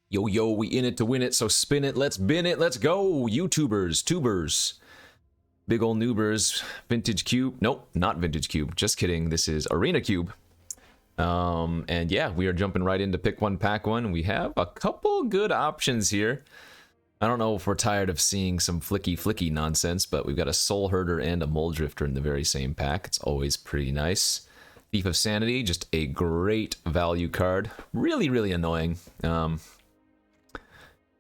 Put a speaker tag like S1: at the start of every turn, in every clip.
S1: Yo, yo, we in it to win it, so spin it, let's bin it, let's go! YouTubers, tubers. Big ol' noobers. Vintage Cube. Nope, not Vintage Cube. Just kidding, this is Arena Cube. And yeah, we are jumping right into pick one, pack one. We have a couple good options here. I don't know if we're tired of seeing some flicky nonsense, but we've got a Soul Herder and a Mole Drifter in the very same pack. It's always pretty nice. Thief of Sanity, just a great value card. Really, really annoying.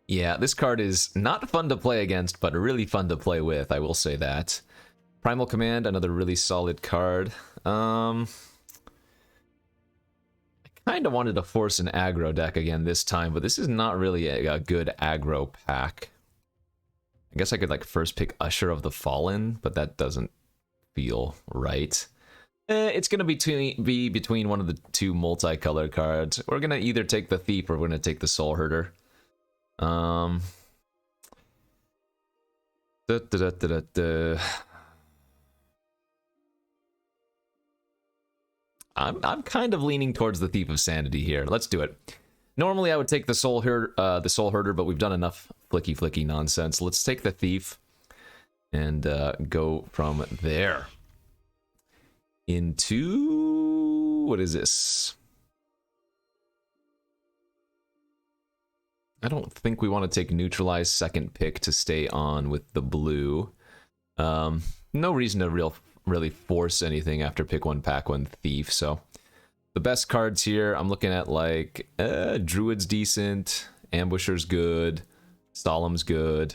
S1: Yeah, this card is not fun to play against, but really fun to play with, I will say that. Primal Command, another really solid card. I kind of wanted to force an aggro deck again this time, but this is not really a good aggro pack. I guess I could like first pick Usher of the Fallen, but that doesn't feel right. It's going to be between one of the two multicolor cards. We're going to either take the Thief or we're going to take the Soul Herder. I'm kind of leaning towards the Thief of Sanity here. Let's do it. Normally I would take the Soul Herder, but we've done enough flicky nonsense. Let's take the Thief and go from there into what is this? I don't think we want to take Neutralize second pick to stay on with the blue. No reason to really force anything after pick one, pack one, Thief. So the best cards here, I'm looking at like Druid's decent, Ambusher's good, Solemn's good.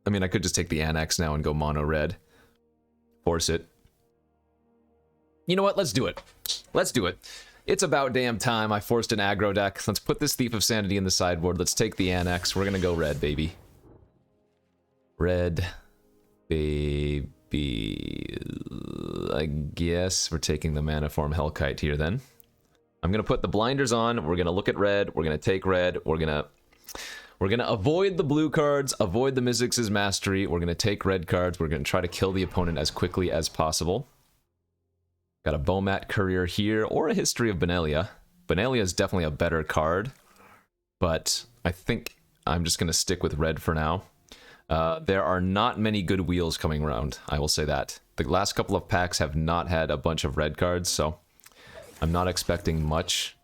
S1: I mean, I could just take the Annex now and go mono red. Force it. You know what? Let's do it. Let's do it. It's about damn time I forced an aggro deck. Let's put this Thief of Sanity in the sideboard. Let's take the Annex. We're gonna go red, baby. Red, baby. I guess we're taking the Maniform Hellkite here then. I'm gonna put the blinders on. We're gonna look at red. We're gonna take red. We're gonna avoid the blue cards, avoid the Mizzix's Mastery. We're gonna take red cards. We're gonna try to kill the opponent as quickly as possible. Got a Bomat Courier here, or a History of Benelia. Benelia is definitely a better card, but I think I'm just going to stick with red for now. There are not many good wheels coming around, I will say that. The last couple of packs have not had a bunch of red cards, so I'm not expecting much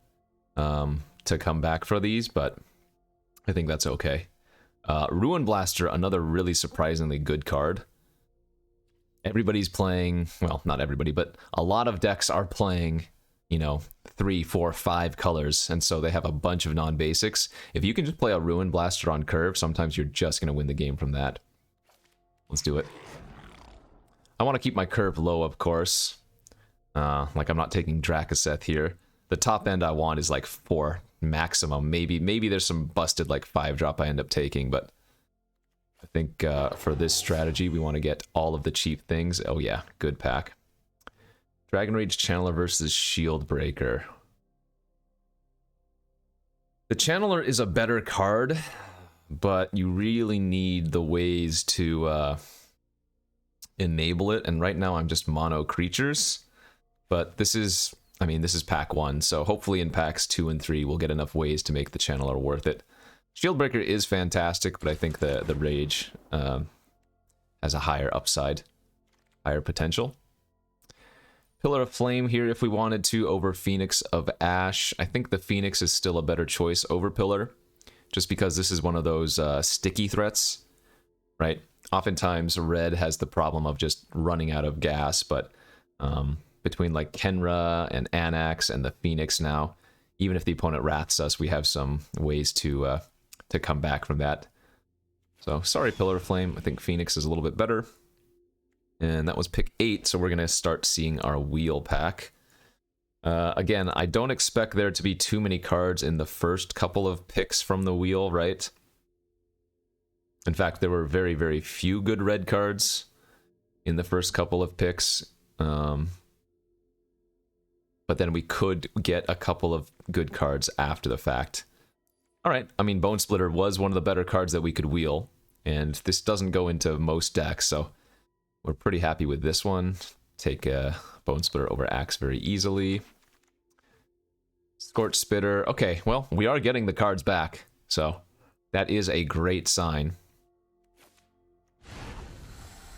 S1: to come back for these, but I think that's okay. Ruin Blaster, another really surprisingly good card. Everybody's playing, well, not everybody, but a lot of decks are playing, you know, 3, 4, 5 colors, and so they have a bunch of non-basics. If you can just play a Ruin Blaster on curve, sometimes you're just going to win the game from that. Let's do it. I want to keep my curve low, of course. Like, I'm not taking Drakaseth here. The top end I want is like 4 maximum. Maybe there's some busted like 5-drop I end up taking, but I think for this strategy, we want to get all of the cheap things. Oh yeah, good pack. Dragon Rage Channeler versus Shield Breaker. The Channeler is a better card, but you really need the ways to enable it. And right now I'm just mono creatures. But this is, I mean, this is pack 1. So hopefully in packs 2 and 3, we'll get enough ways to make the Channeler worth it. Shieldbreaker is fantastic, but I think the Rage has a higher upside, higher potential. Pillar of Flame here if we wanted to over Phoenix of Ash. I think the Phoenix is still a better choice over Pillar, just because this is one of those sticky threats, right? Oftentimes red has the problem of just running out of gas, but between like Kenra and Anax and the Phoenix now, even if the opponent wraths us, we have some ways to come back from that. So, sorry Pillar of Flame, I think Phoenix is a little bit better. And that was pick 8, so we're going to start seeing our wheel pack. Again, I don't expect there to be too many cards in the first couple of picks from the wheel, right? In fact, there were very, very few good red cards in the first couple of picks. But then we could get a couple of good cards after the fact. Alright, I mean, Bone Splitter was one of the better cards that we could wheel, and this doesn't go into most decks, so we're pretty happy with this one. Take Bone Splitter over Axe very easily. Scorch Spitter. Okay, well, we are getting the cards back, so that is a great sign.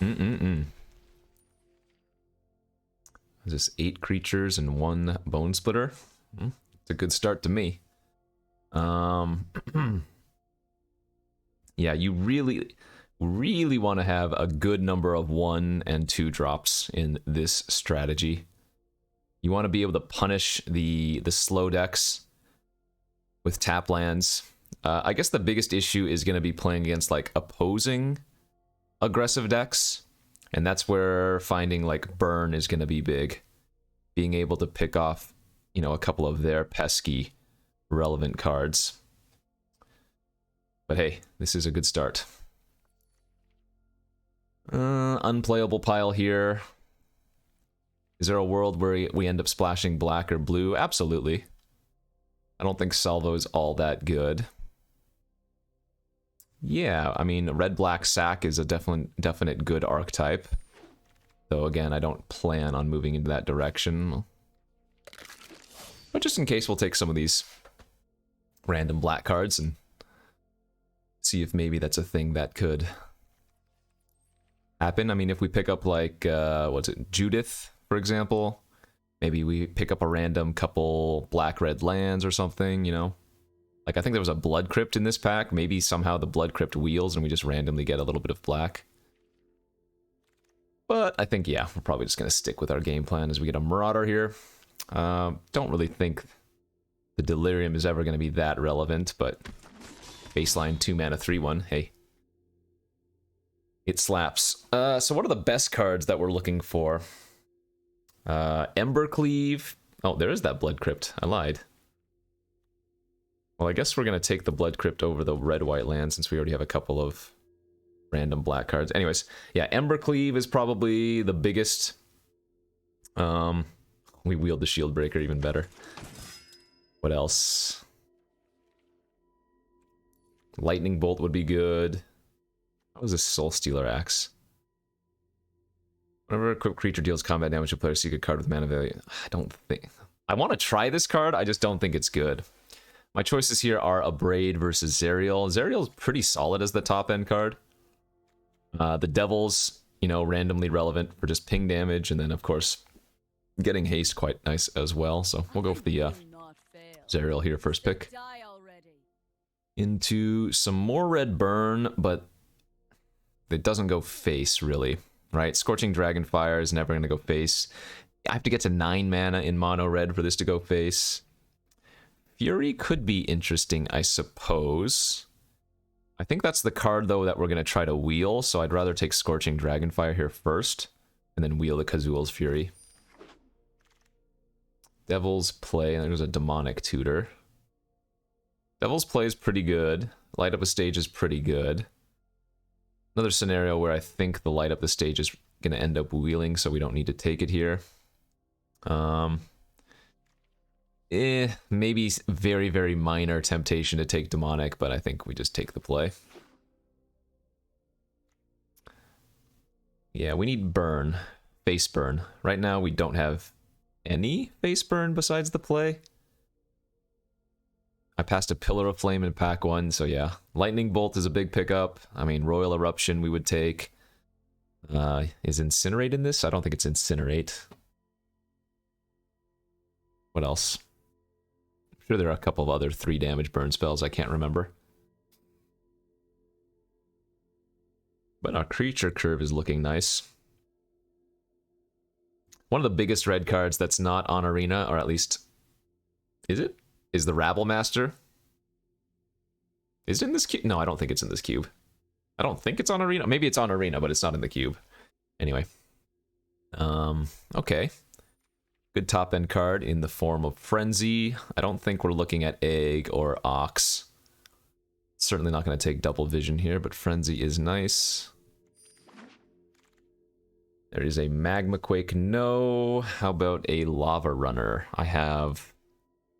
S1: Is this 8 creatures and 1 Bone Splitter? It's a good start to me. Yeah, you really want to have a good number of 1 and 2 drops in this strategy. You want to be able to punish the slow decks with tap lands. I guess the biggest issue is going to be playing against like opposing aggressive decks, and that's where finding like burn is going to be big. Being able to pick off, you know, a couple of their pesky relevant cards. But hey, this is a good start. Unplayable pile here. Is there a world where we end up splashing black or blue? Absolutely. I don't think Salvo's all that good. Yeah, I mean, red-black sack is a definite good archetype. Though, again, I don't plan on moving into that direction. But just in case, we'll take some of these random black cards and see if maybe that's a thing that could happen. I mean, if we pick up, like, what's it, Judith, for example, maybe we pick up a random couple black-red lands or something, you know? Like, I think there was a Blood Crypt in this pack. Maybe somehow the Blood Crypt wheels and we just randomly get a little bit of black. But I think, yeah, we're probably just going to stick with our game plan as we get a Marauder here. Don't really think the Delirium is ever going to be that relevant, but baseline 2-mana 3/1, hey. It slaps. So what are the best cards that we're looking for? Embercleave. Oh, there is that Blood Crypt. I lied. Well, I guess we're going to take the Blood Crypt over the red-white land since we already have a couple of random black cards. Anyways, yeah, Embercleave is probably the biggest. We wield the Shield Breaker even better. What else? Lightning Bolt would be good. What was this Soul Stealer Axe? Whenever a equipped creature deals combat damage to a player, seek a card with mana value. I don't think... I want to try this card, I just don't think it's good. My choices here are Abrade versus Zerial. Zerial's pretty solid as the top-end card. The Devil's, you know, randomly relevant for just ping damage, and then, of course, getting haste quite nice as well. So we'll go for the Zerial here, first pick. Into some more red burn, but it doesn't go face, really, right? Scorching Dragonfire is never going to go face. I have to get to 9 mana in mono red for this to go face. Fury could be interesting, I suppose. I think that's the card, though, that we're going to try to wheel, so I'd rather take Scorching Dragonfire here first, and then wheel the Kazul's Fury. Devil's Play, and there's a Demonic Tutor. Devil's Play is pretty good. Light Up a Stage is pretty good. Another scenario where I think the Light Up the Stage is going to end up wheeling, so we don't need to take it here. Maybe very, very minor temptation to take Demonic, but I think we just take the play. Yeah, we need burn. Face burn. Right now we don't have any face burn besides the play. I passed a Pillar of Flame in pack 1, so yeah. Lightning Bolt is a big pickup. I mean, Royal Eruption we would take. Is Incinerate in this? I don't think it's Incinerate. What else? I'm sure there are a couple of other 3 damage burn spells I can't remember. But our creature curve is looking nice. One of the biggest red cards that's not on Arena, or at least... Is it? Is the Rabble Master. Is it in this cube? No, I don't think it's in this cube. I don't think it's on Arena. Maybe it's on Arena, but it's not in the cube. Anyway. Okay. Good top-end card in the form of Frenzy. I don't think we're looking at Egg or Ox. Certainly not going to take Double Vision here, but Frenzy is nice. There is a Magma Quake, no. How about a Lava Runner? I have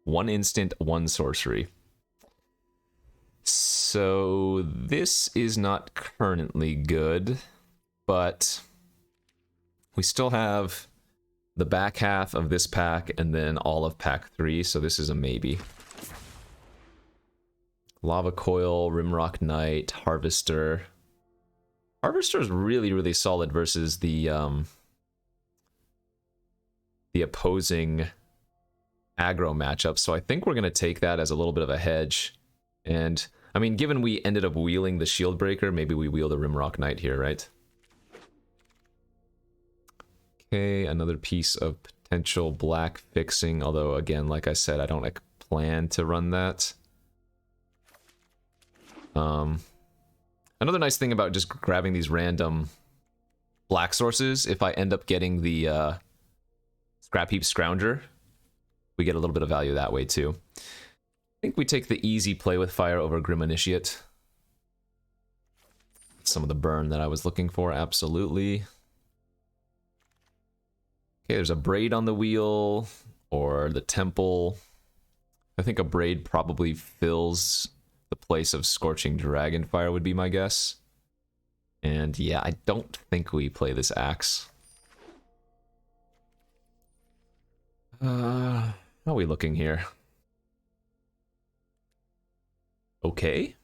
S1: 1 instant, 1 sorcery. So this is not currently good, but we still have the back half of this pack and then all of pack 3, so this is a maybe. Lava Coil, Rimrock Knight, Harvester. Harvester is really, really solid versus the opposing aggro matchup, so I think we're going to take that as a little bit of a hedge. And, I mean, given we ended up wheeling the Shield Breaker, maybe we wheel the Rimrock Knight here, right? Okay, another piece of potential black fixing, although, again, like I said, I don't plan to run that. Another nice thing about just grabbing these random black sources, if I end up getting the Scrap Heap Scrounger, we get a little bit of value that way too. I think we take the easy play with fire over Grim Initiate. Some of the burn that I was looking for, absolutely. Okay, there's a Braid on the wheel, or the Temple. I think a Braid probably fills the place of Scorching Dragonfire would be my guess. And yeah, I don't think we play this Axe. How are we looking here? Okay.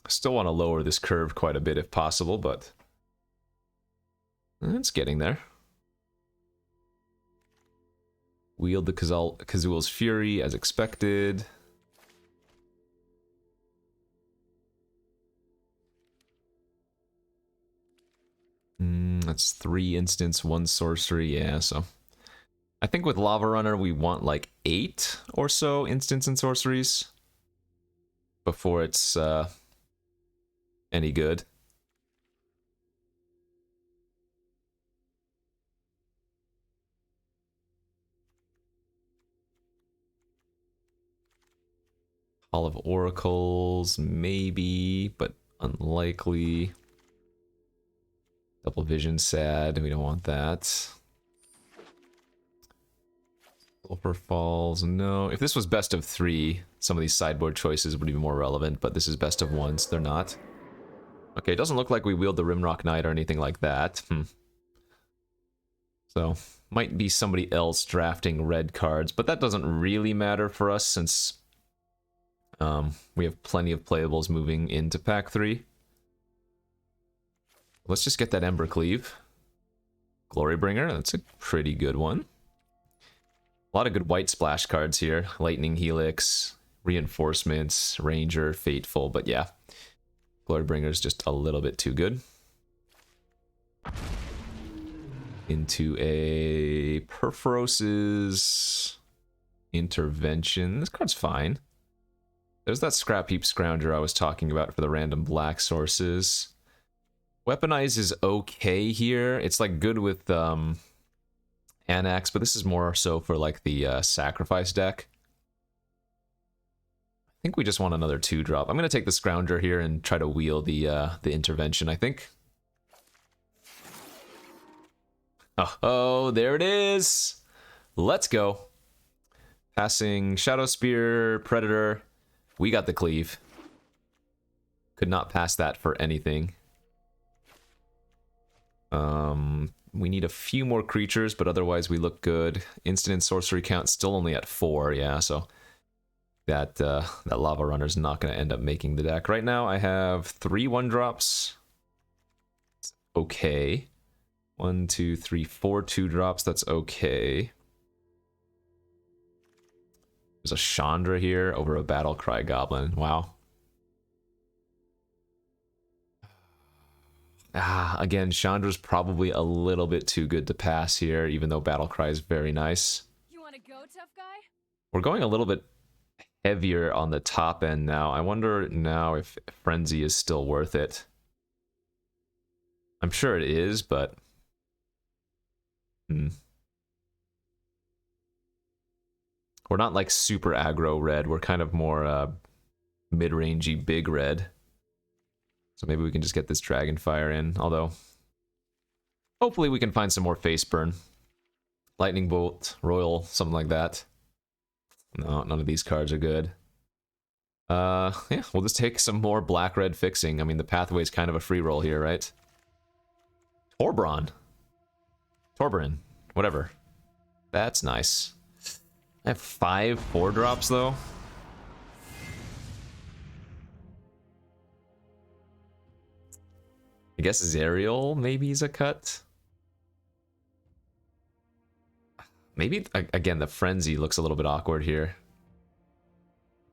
S1: Still want to lower this curve quite a bit if possible, but it's getting there. Wield the Kazul's Fury as expected. That's 3 instants, 1 sorcery, yeah, so I think with Lava Runner we want like 8 or so instants and sorceries before it's any good. Hall of Oracles, maybe, but unlikely. Double Vision, sad, we don't want that. Sulfur Falls, no. If this was best of 3, some of these sideboard choices would be more relevant, but this is best of 1, so they're not. Okay, it doesn't look like we wield the Rimrock Knight or anything like that. So, might be somebody else drafting red cards, but that doesn't really matter for us since we have plenty of playables moving into pack 3. Let's just get that Embercleave. Glorybringer, that's a pretty good one. A lot of good white splash cards here. Lightning Helix, Reinforcements, Ranger, Fateful, but yeah. Glorybringer's just a little bit too good. Into a Perforos's Intervention. This card's fine. There's that Scrap Heap Scrounger I was talking about for the random black sources. Weaponize is okay here. It's like good with Anax, but this is more so for like the sacrifice deck. I think we just want another 2-drop. I'm going to take the Scrounger here and try to wheel the Intervention, I think. Oh, there it is! Let's go. Passing Shadow Spear, Predator. We got the Cleave. Could not pass that for anything. We need a few more creatures, but otherwise we look good. Instant and sorcery count still only at 4, yeah, so that Lava Runner's not going to end up making the deck. Right now I have 3 1-drops. Okay. 1, 2, 3, 4 2-drops, that's okay. There's a Chandra here over a Battlecry Goblin, wow. Again, Chandra's probably a little bit too good to pass here, even though Battlecry is very nice.
S2: You wanna go, tough guy?
S1: We're going a little bit heavier on the top end now. I wonder now if Frenzy is still worth it. I'm sure it is, but... We're not like super aggro red, we're kind of more mid-rangey big red. So maybe we can just get this Dragonfire in, although hopefully we can find some more face burn. Lightning Bolt, Royal, something like that. No, none of these cards are good. Yeah, we'll just take some more black-red fixing. I mean, the pathway is kind of a free roll here, right? Torbran. Torburin. Whatever. That's nice. I have 5 4-drops, though. I guess Zerial maybe is a cut. Maybe, again, the Frenzy looks a little bit awkward here.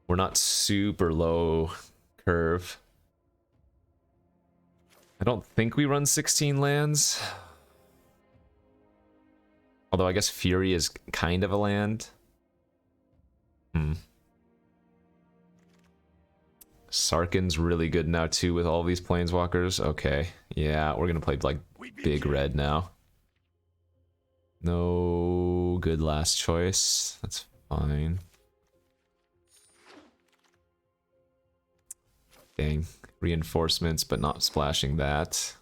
S1: We're not super low curve. I don't think we run 16 lands. Although I guess Fury is kind of a land. Sarkhan's really good now too with all these planeswalkers. Okay, yeah, we're gonna play like big red now. No good last choice. That's fine. Dang, reinforcements, but not splashing that.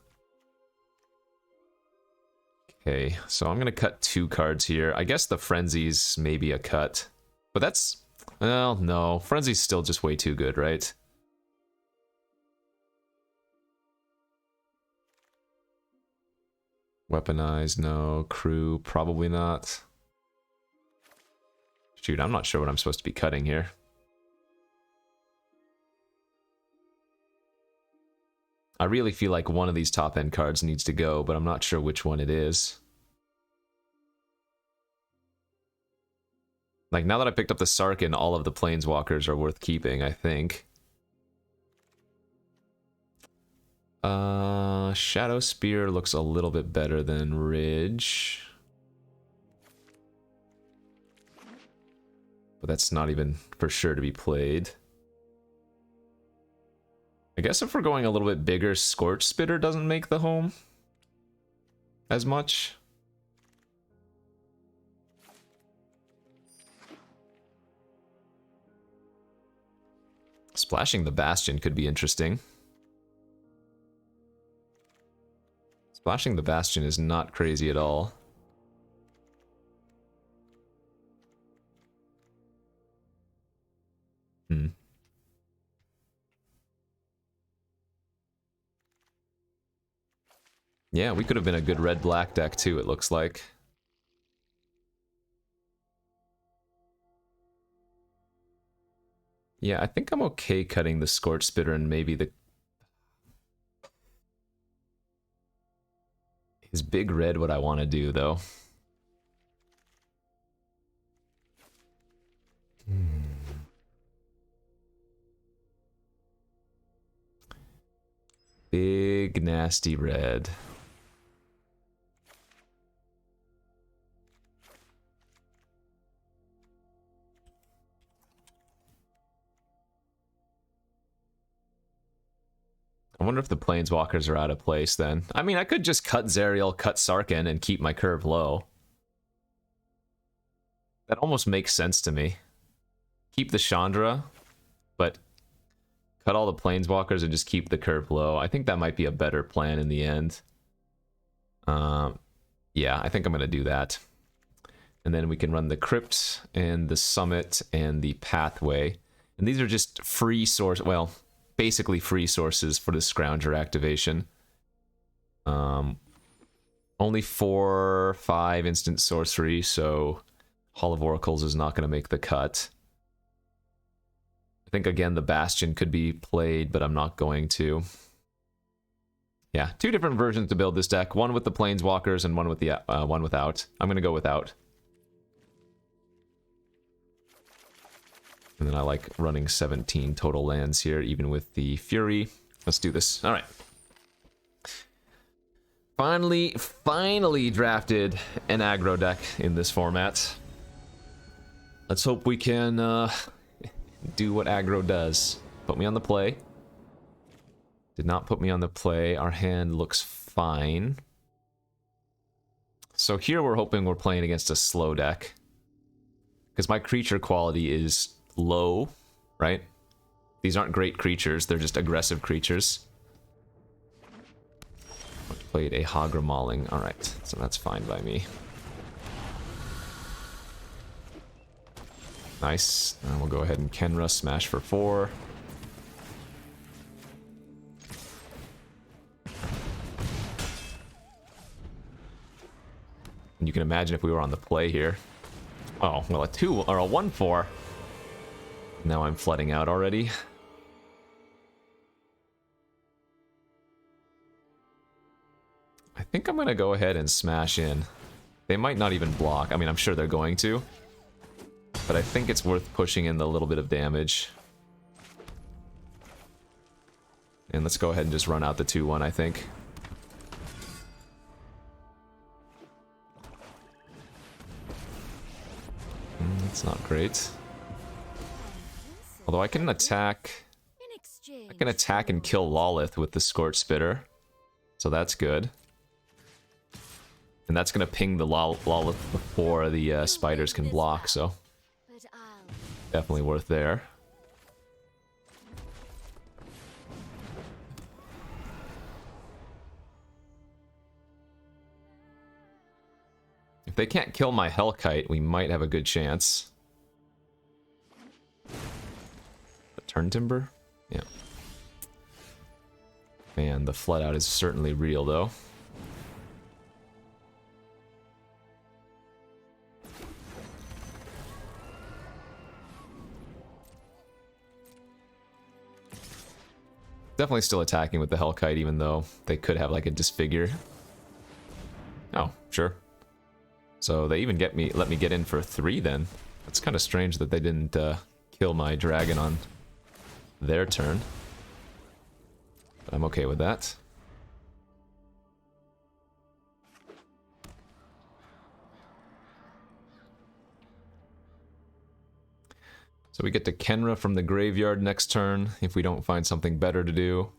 S1: Okay, so I'm gonna cut 2 cards here. I guess the Frenzy's maybe a cut, but that's, well, no, Frenzy's still just way too good, right? Weaponize, no. Crew, probably not. Shoot, I'm not sure what I'm supposed to be cutting here. I really feel like one of these top-end cards needs to go, but I'm not sure which one it is. Like, now that I picked up the Sarkhan, all of the Planeswalkers are worth keeping, I think. Shadow Spear looks a little bit better than Ridge. But that's not even for sure to be played. I guess if we're going a little bit bigger, Scorch Spitter doesn't make the home as much. Splashing the Bastion could be interesting. Splashing the Bastion is not crazy at all. Yeah, we could have been a good red-black deck too, it looks like. Yeah, I think I'm okay cutting the Scorch Spitter and maybe the... Is big red what I want to do, though? Big, nasty red. I wonder if the Planeswalkers are out of place then. I mean, I could just cut Zerial, cut Sarkhan, and keep my curve low. That almost makes sense to me. Keep the Chandra, but cut all the Planeswalkers and just keep the curve low. I think that might be a better plan in the end. Yeah, I think I'm going to do that. And then we can run the Crypt and the Summit and the Pathway. And these are just free source... Well, basically free sources for the Scrounger activation. Only 4 or 5 instant sorcery, so Hall of Oracles is not going to make the cut. I think, again, the Bastion could be played, but I'm not going to. Yeah, 2 different versions to build this deck. One with the Planeswalkers and one with the one without. I'm going to go without. And then I like running 17 total lands here, even with the Fury. Let's do this. All right. Finally drafted an aggro deck in this format. Let's hope we can do what aggro does. Put me on the play. Did not put me on the play. Our hand looks fine. So here we're hoping we're playing against a slow deck. Because my creature quality is low, right? These aren't great creatures, they're just aggressive creatures. Played a Hagra Mauling. Alright, so that's fine by me. Nice. And we'll go ahead and Kenra smash for 4. And you can imagine if we were on the play here. Oh, well, a 2 or a 1-4. Now I'm flooding out already. I think I'm gonna go ahead and smash in. They might not even block. I mean, I'm sure they're going to. But I think it's worth pushing in the little bit of damage. And let's go ahead and just run out the 2-1, I think. That's not great. Although I can attack... I can attack and kill Lolith with the Scorch Spitter. So that's good. And that's gonna ping the Lolith before the spiders can block, so... definitely worth there. If they can't kill my Hellkite, we might have a good chance. The Turn Timber? Yeah. Man, the flood out is certainly real, though. Definitely still attacking with the Hellkite, even though they could have like a disfigure. Oh, sure. So they even let me get in for 3 then. That's kind of strange that they didn't kill my dragon on their turn. But I'm okay with that. So we get to Kenra from the graveyard next turn, if we don't find something better to do.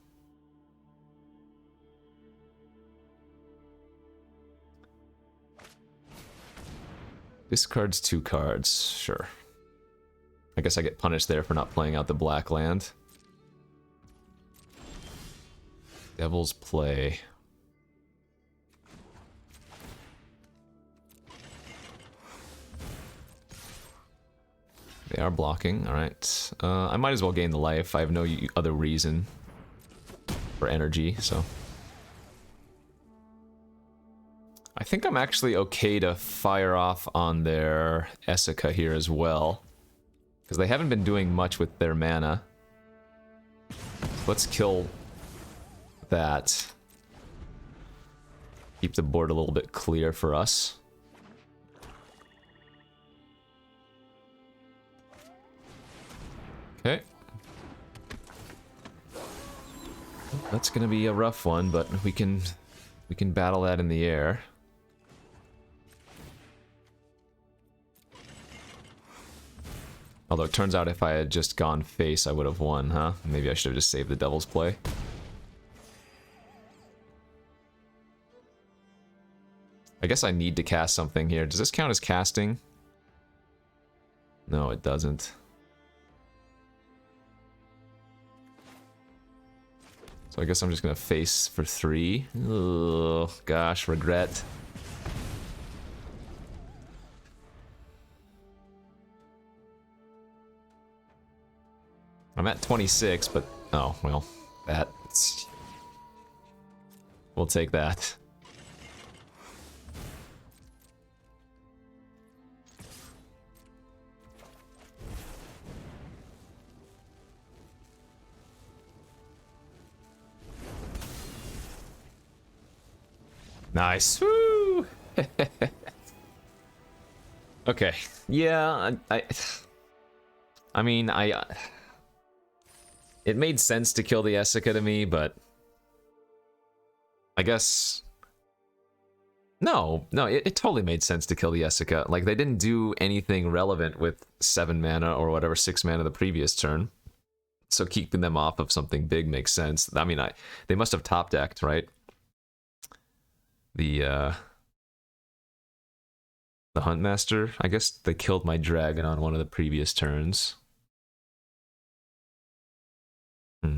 S1: Discards 2 cards, sure. I guess I get punished there for not playing out the black land. Devil's Play. They are blocking, alright. I might as well gain the life. I have no other reason for energy, so... I think I'm actually okay to fire off on their Essica here as well. Because they haven't been doing much with their mana. Let's kill that. Keep the board a little bit clear for us. Okay. That's gonna be a rough one, but we can battle that in the air. Although it turns out if I had just gone face, I would have won, huh? Maybe I should have just saved the Devil's Play. I guess I need to cast something here. Does this count as casting? No, it doesn't. So I guess I'm just gonna face for 3. Ugh, gosh, regret. I'm at 26, but... oh, well, that's... we'll take that. Nice. Woo! Okay. Yeah, I mean, it made sense to kill the Essica to me, but I guess no, it totally made sense to kill the Essica. Like, they didn't do anything relevant with 7 mana or whatever 6 mana the previous turn, so keeping them off of something big makes sense. I mean, they must have top decked, right? The Huntmaster. I guess they killed my dragon on one of the previous turns. I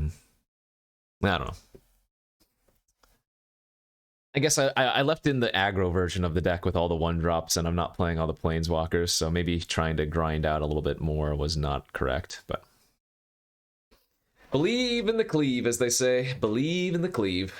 S1: don't know. I guess I left in the aggro version of the deck with all the 1-drops, and I'm not playing all the planeswalkers, so maybe trying to grind out a little bit more was not correct, but... believe in the cleave, as they say. Believe in the cleave.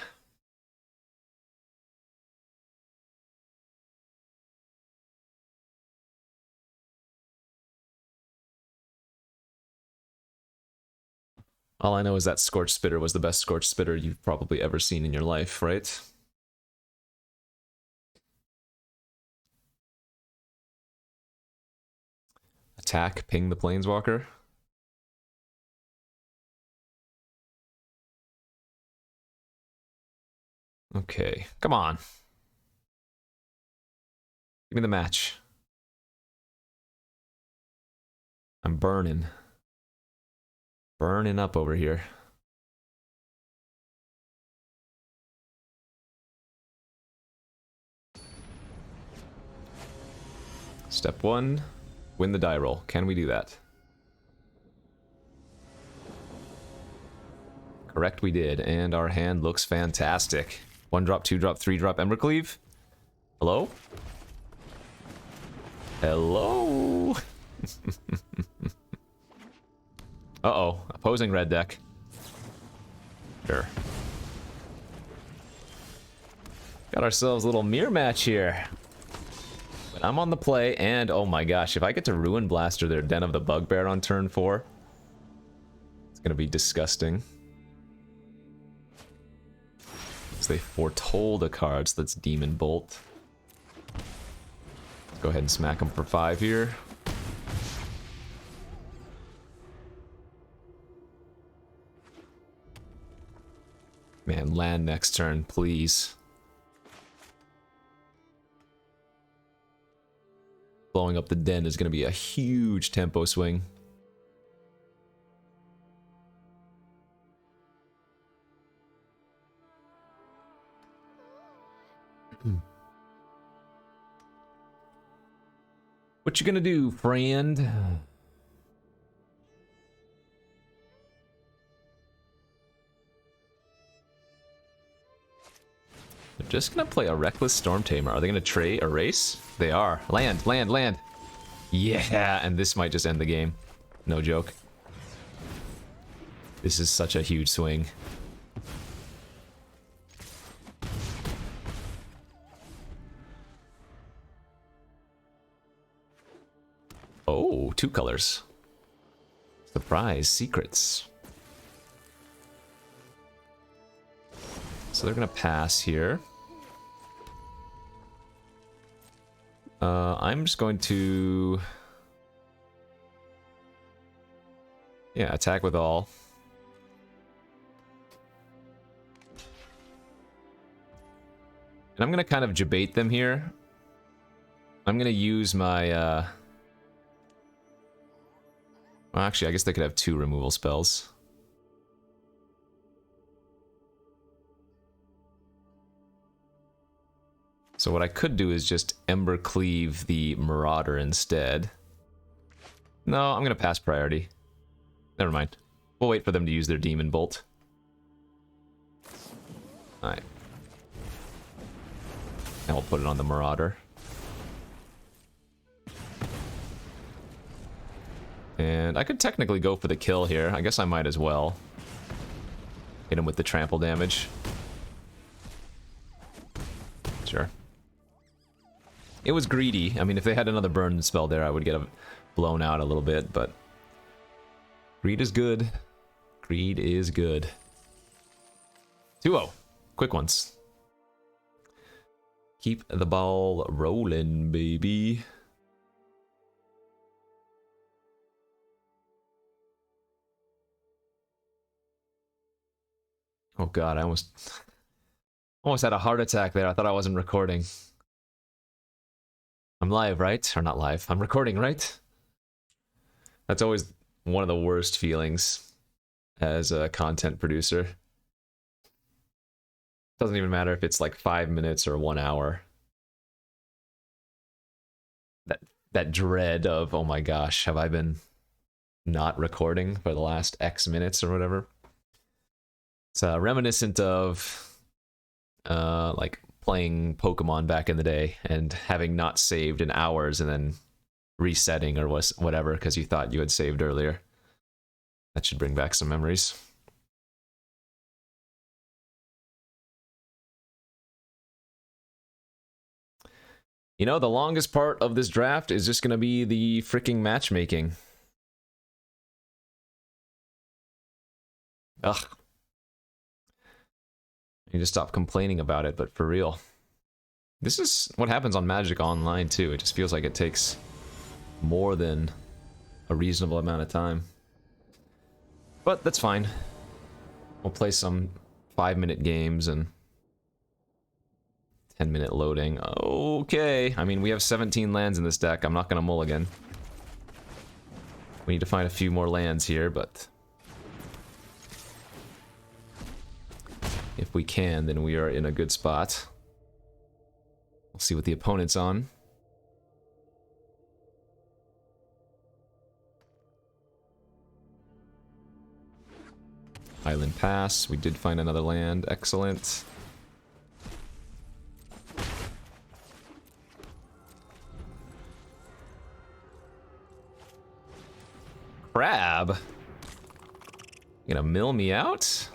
S1: All I know is that Scorch Spitter was the best Scorch Spitter you've probably ever seen in your life, right? Attack, ping the Planeswalker. Okay, come on. Give me the match. I'm burning. Burning up over here. Step 1, win the die roll. Can we do that? Correct, we did, and our hand looks fantastic. 1 drop, 2 drop, 3 drop Embercleave. Hello? Hello? Uh-oh, opposing red deck. Sure. Got ourselves a little mirror match here. But I'm on the play, and oh my gosh, if I get to Ruin Blaster their Den of the Bugbear on turn 4, it's gonna be disgusting. So they foretold a card, so that's Demon Bolt. Let's go ahead and smack them for 5 here. Man, land next turn, please. Blowing up the den is going to be a huge tempo swing. What you gonna do, friend? They're just gonna play a Reckless Storm Tamer. Are they gonna erase? They are. Land, land, land. Yeah, and this might just end the game. No joke. This is such a huge swing. Oh, 2 colors. Surprise, secrets. So they're gonna pass here. I'm just going to... yeah, attack with all. And I'm gonna kind of debate them here. I'm gonna use my, well, actually, I guess they could have 2 removal spells. So what I could do is just Embercleave the Marauder instead. No, I'm gonna pass priority. Never mind. We'll wait for them to use their Demon Bolt. Alright. And we'll put it on the Marauder. And I could technically go for the kill here. I guess I might as well. Hit him with the trample damage. Sure. It was greedy. I mean, if they had another burn spell there, I would get blown out a little bit, but... greed is good. Greed is good. 2-0. Quick ones. Keep the ball rolling, baby. Oh god, I almost had a heart attack there. I thought I wasn't recording. I'm live, right? Or not live. I'm recording, right? That's always one of the worst feelings as a content producer. Doesn't even matter if it's like 5 minutes or 1 hour. That dread of, oh my gosh, have I been not recording for the last X minutes or whatever? It's reminiscent of like playing Pokemon back in the day and having not saved in hours and then resetting or whatever because you thought you had saved earlier. That should bring back some memories. You know, the longest part of this draft is just going to be the freaking matchmaking. Ugh. I need to stop complaining about it, but for real. This is what happens on Magic Online, too. It just feels like it takes more than a reasonable amount of time. But that's fine. We'll play some 5-minute games and 10-minute loading. Okay. I mean, we have 17 lands in this deck. I'm not going to mulligan. We need to find a few more lands here, but if we can, then we are in a good spot. We'll see what the opponent's on. Island Pass. We did find another land. Excellent. Crab? You gonna mill me out?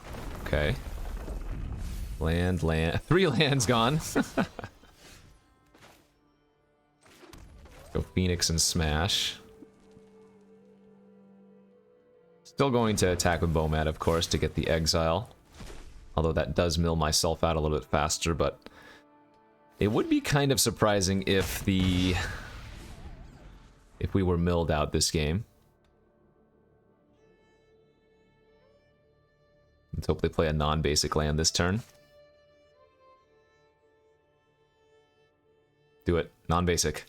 S1: Okay. Land. 3 lands gone. Go Phoenix and Smash. Still going to attack with Bomat, of course, to get the exile. Although that does mill myself out a little bit faster, but it would be kind of surprising if we were milled out this game. Let's hope they play a non-basic land this turn. Do it. Non-basic.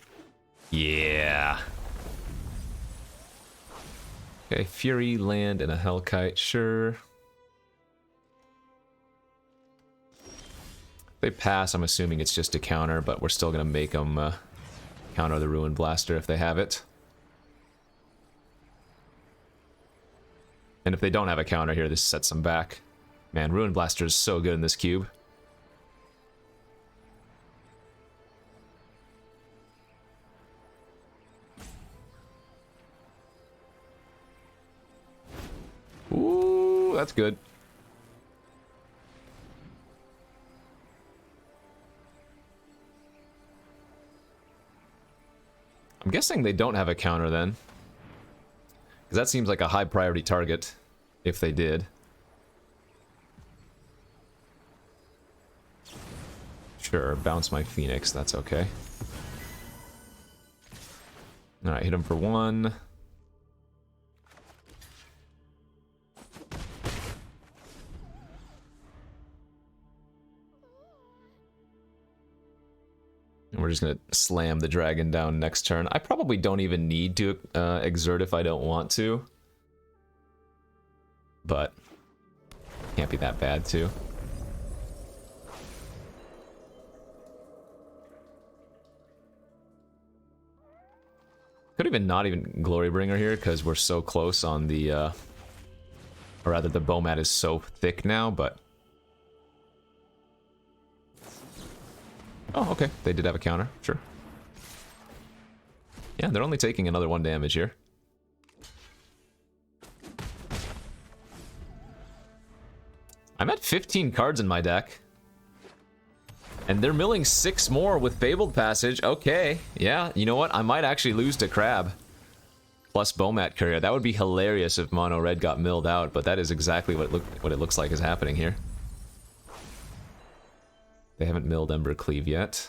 S1: Yeah. Okay, Fury, land, and a Hellkite, sure. If they pass, I'm assuming it's just a counter, but we're still going to make them counter the Ruin Blaster if they have it. And if they don't have a counter here, this sets them back. Man, Ruin Blaster is so good in this cube. Ooh, that's good. I'm guessing they don't have a counter then. Because that seems like a high priority target, if they did. Sure, bounce my Phoenix, that's okay. Alright, hit him for 1. And we're just gonna slam the dragon down next turn. I probably don't even need to exert if I don't want to. But can't be that bad too. Could even not even Glorybringer here because we're so close on the or rather the Bomat is so thick now, but oh, okay. They did have a counter. Sure. Yeah, they're only taking another 1 damage here. I'm at 15 cards in my deck. And they're milling 6 more with Fabled Passage. Okay. Yeah, you know what? I might actually lose to Crab. Plus Bomat Courier. That would be hilarious if Mono Red got milled out, but that is exactly what it looks like is happening here. They haven't milled Ember Cleave yet.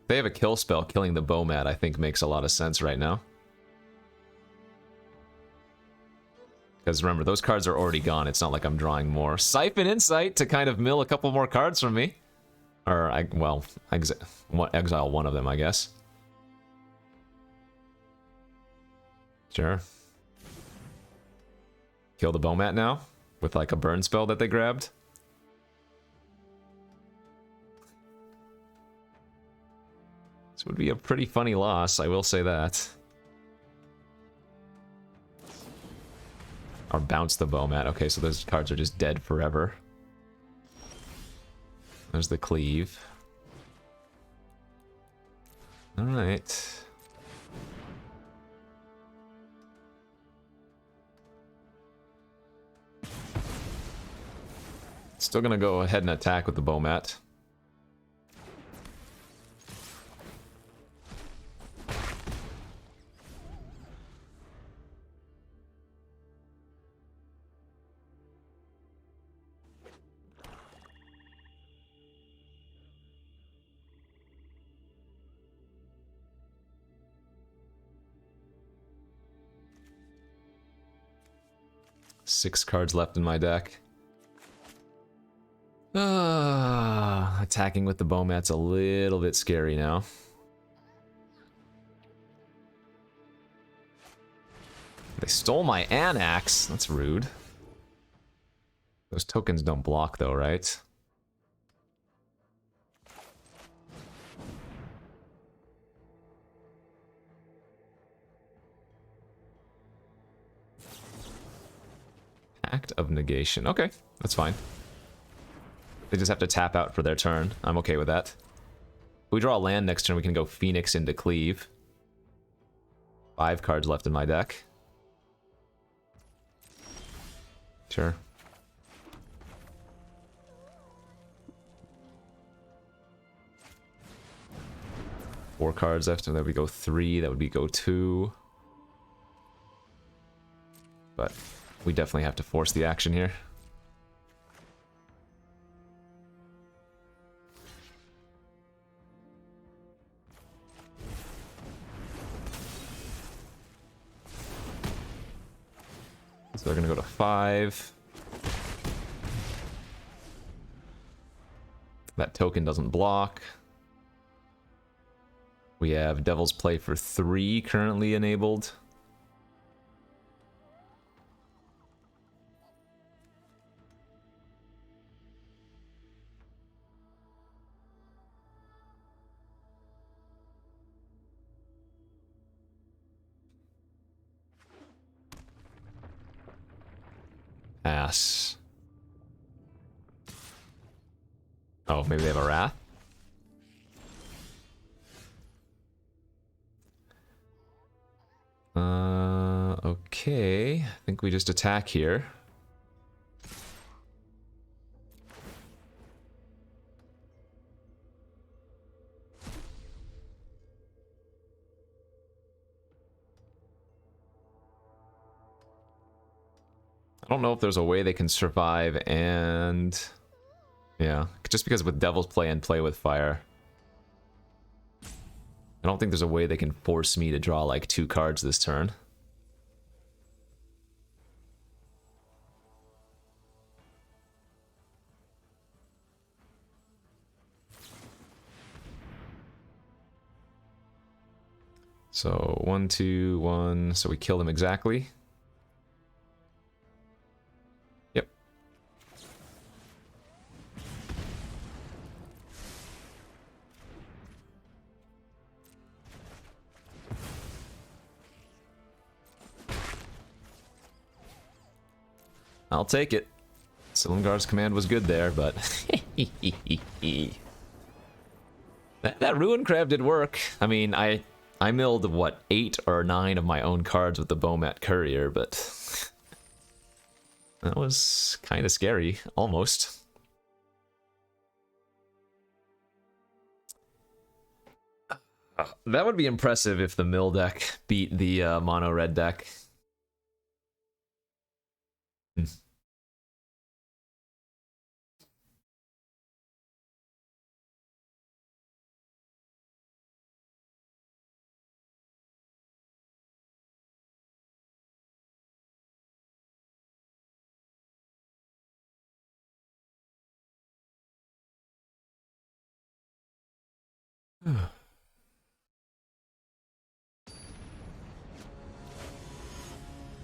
S1: They have a kill spell. Killing the Bomat, I think, makes a lot of sense right now. Because remember, those cards are already gone. It's not like I'm drawing more. Siphon Insight to kind of mill a couple more cards from me. Or, exile one of them, I guess. Sure. Kill the Bomat now? With like a burn spell that they grabbed? This would be a pretty funny loss, I will say that. Or bounce the Bomat. Okay, so those cards are just dead forever. There's the Cleave. Alright. Still gonna go ahead and attack with the Bomat. 6 cards left in my deck. Attacking with the Bomat's a little bit scary now. They stole my Anax. That's rude. Those tokens don't block though, right? Act of negation. Okay, that's fine. They just have to tap out for their turn. I'm okay with that. If we draw a land next turn, we can go Phoenix into Cleave. 5 cards left in my deck. Sure. Four cards after that, we go 3. That would be go 2. But we definitely have to force the action here. So they're gonna go to 5. That token doesn't block. We have Devil's Play for 3 currently enabled. Pass. Oh, maybe they have a Wrath? Okay. I think we just attack here. I don't know if there's a way they can survive and... Yeah, just because with Devil's Play and Play with Fire. I don't think there's a way they can force me to draw like 2 cards this turn. So 1, 2, 1. So we kill them exactly. Yep. I'll take it. Silumgar's command was good there, but that Ruin Crab did work. I mean, I milled, what, 8 or 9 of my own cards with the Bomat Courier, but that was kind of scary, almost. That would be impressive if the mill deck beat the mono red deck.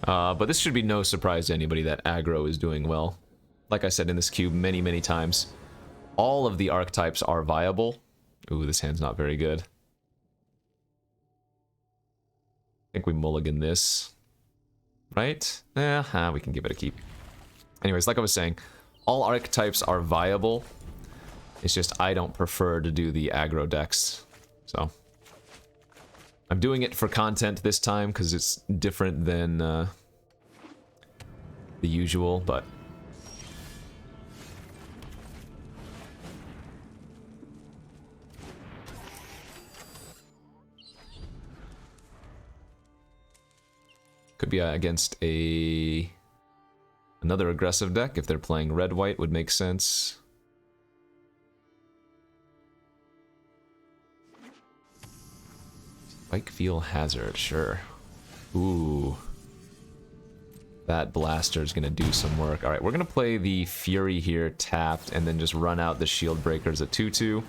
S1: But this should be no surprise to anybody that aggro is doing well. Like I said in this cube many, many times, all of the archetypes are viable. Ooh, this hand's not very good. I think we mulligan this. Right? Yeah, we can give it a keep. Anyways, like I was saying, all archetypes are viable. It's just I don't prefer to do the aggro decks. So I'm doing it for content this time because it's different than the usual, but could be against another aggressive deck. If they're playing red-white, would make sense. Spike Feel Hazard, sure. Ooh. That blaster is going to do some work. All right, we're going to play the Fury here tapped and then just run out the shield breakers at 2/2.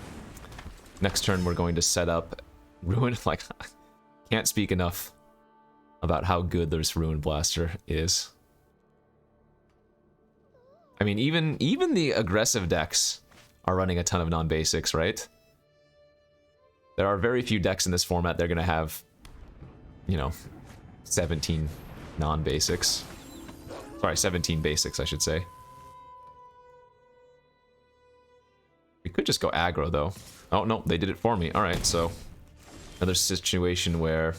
S1: Next turn, we're going to set up Ruin. Like, can't speak enough about how good this Ruin Blaster is. I mean, even the aggressive decks are running a ton of non-basics, right? There are very few decks in this format that are going to have, you know, 17 non-basics. Sorry, 17 basics, I should say. We could just go aggro, though. Oh, no, they did it for me. Alright, so another situation where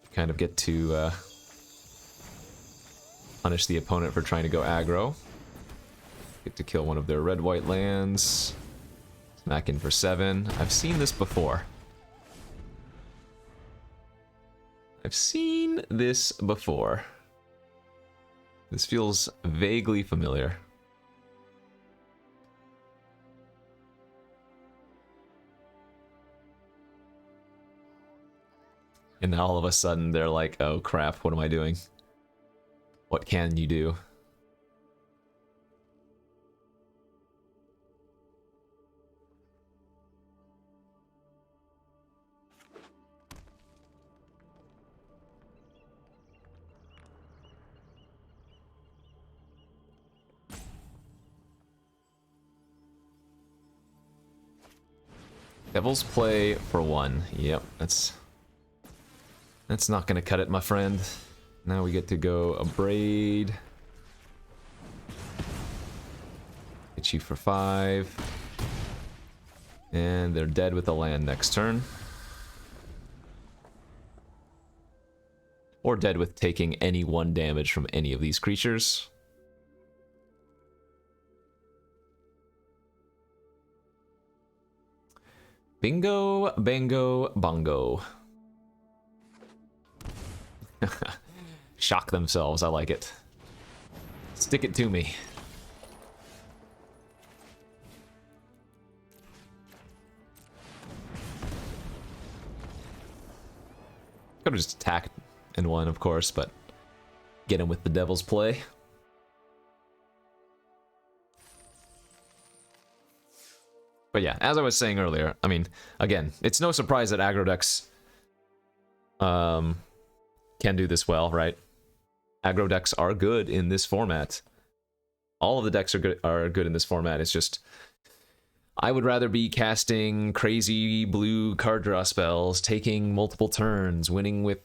S1: you kind of get to punish the opponent for trying to go aggro. Get to kill one of their red-white lands. Smack in for 7. I've seen this before. I've seen this before. This feels vaguely familiar. And now all of a sudden they're like, oh crap, what am I doing? What can you do? Devil's Play for 1. Yep, that's not gonna cut it, my friend. Now we get to go Abrade. Hit you for 5. And they're dead with the land next turn. Or dead with taking any 1 damage from any of these creatures. Bingo, bango, bongo. Shock themselves, I like it. Stick it to me. Could have just attacked and won, of course, but get him with the Devil's Play. But yeah, as I was saying earlier, I mean, again, it's no surprise that aggro decks can do this well, right? Aggro decks are good in this format. All of the decks are good in this format. It's just I would rather be casting crazy blue card draw spells, taking multiple turns, winning with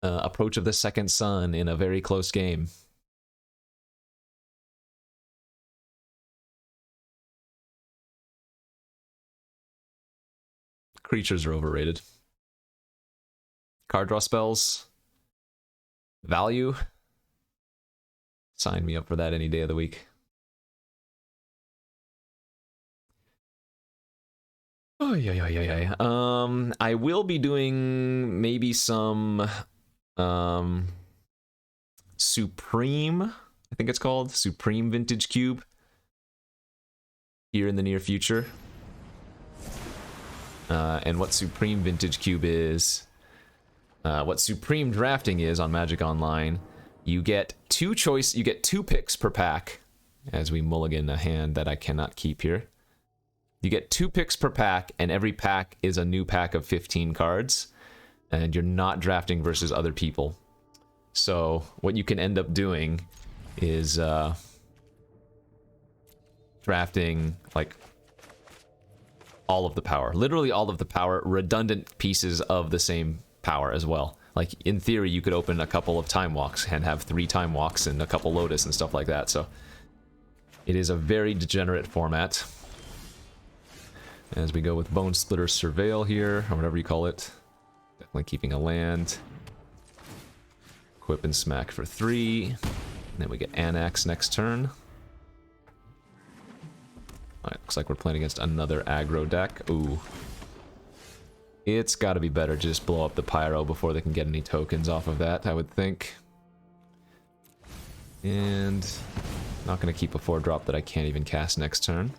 S1: Approach of the Second Sun in a very close game. Creatures are overrated. Card draw spells. Value. Sign me up for that any day of the week. Oh, yeah. I will be doing maybe some Supreme, I think it's called, Supreme Vintage Cube here in the near future. And what Supreme Vintage Cube is, what Supreme Drafting is on Magic Online, you get two picks per pack, as we mulligan a hand that I cannot keep here. You get 2 picks per pack, and every pack is a new pack of 15 cards, and you're not drafting versus other people. So what you can end up doing is drafting like all of the power, literally all of the power, redundant pieces of the same power as well. Like in theory, you could open a couple of Time Walks and have 3 Time Walks and a couple Lotus and stuff like that. So it is a very degenerate format. As we go with Bone Splitter Surveil here, or whatever you call it. Definitely keeping a land. Equip and smack for 3. And then we get Anax next turn. Alright, looks like we're playing against another aggro deck. Ooh. It's gotta be better to just blow up the Pyro before they can get any tokens off of that, I would think. And not gonna keep a 4-drop that I can't even cast next turn.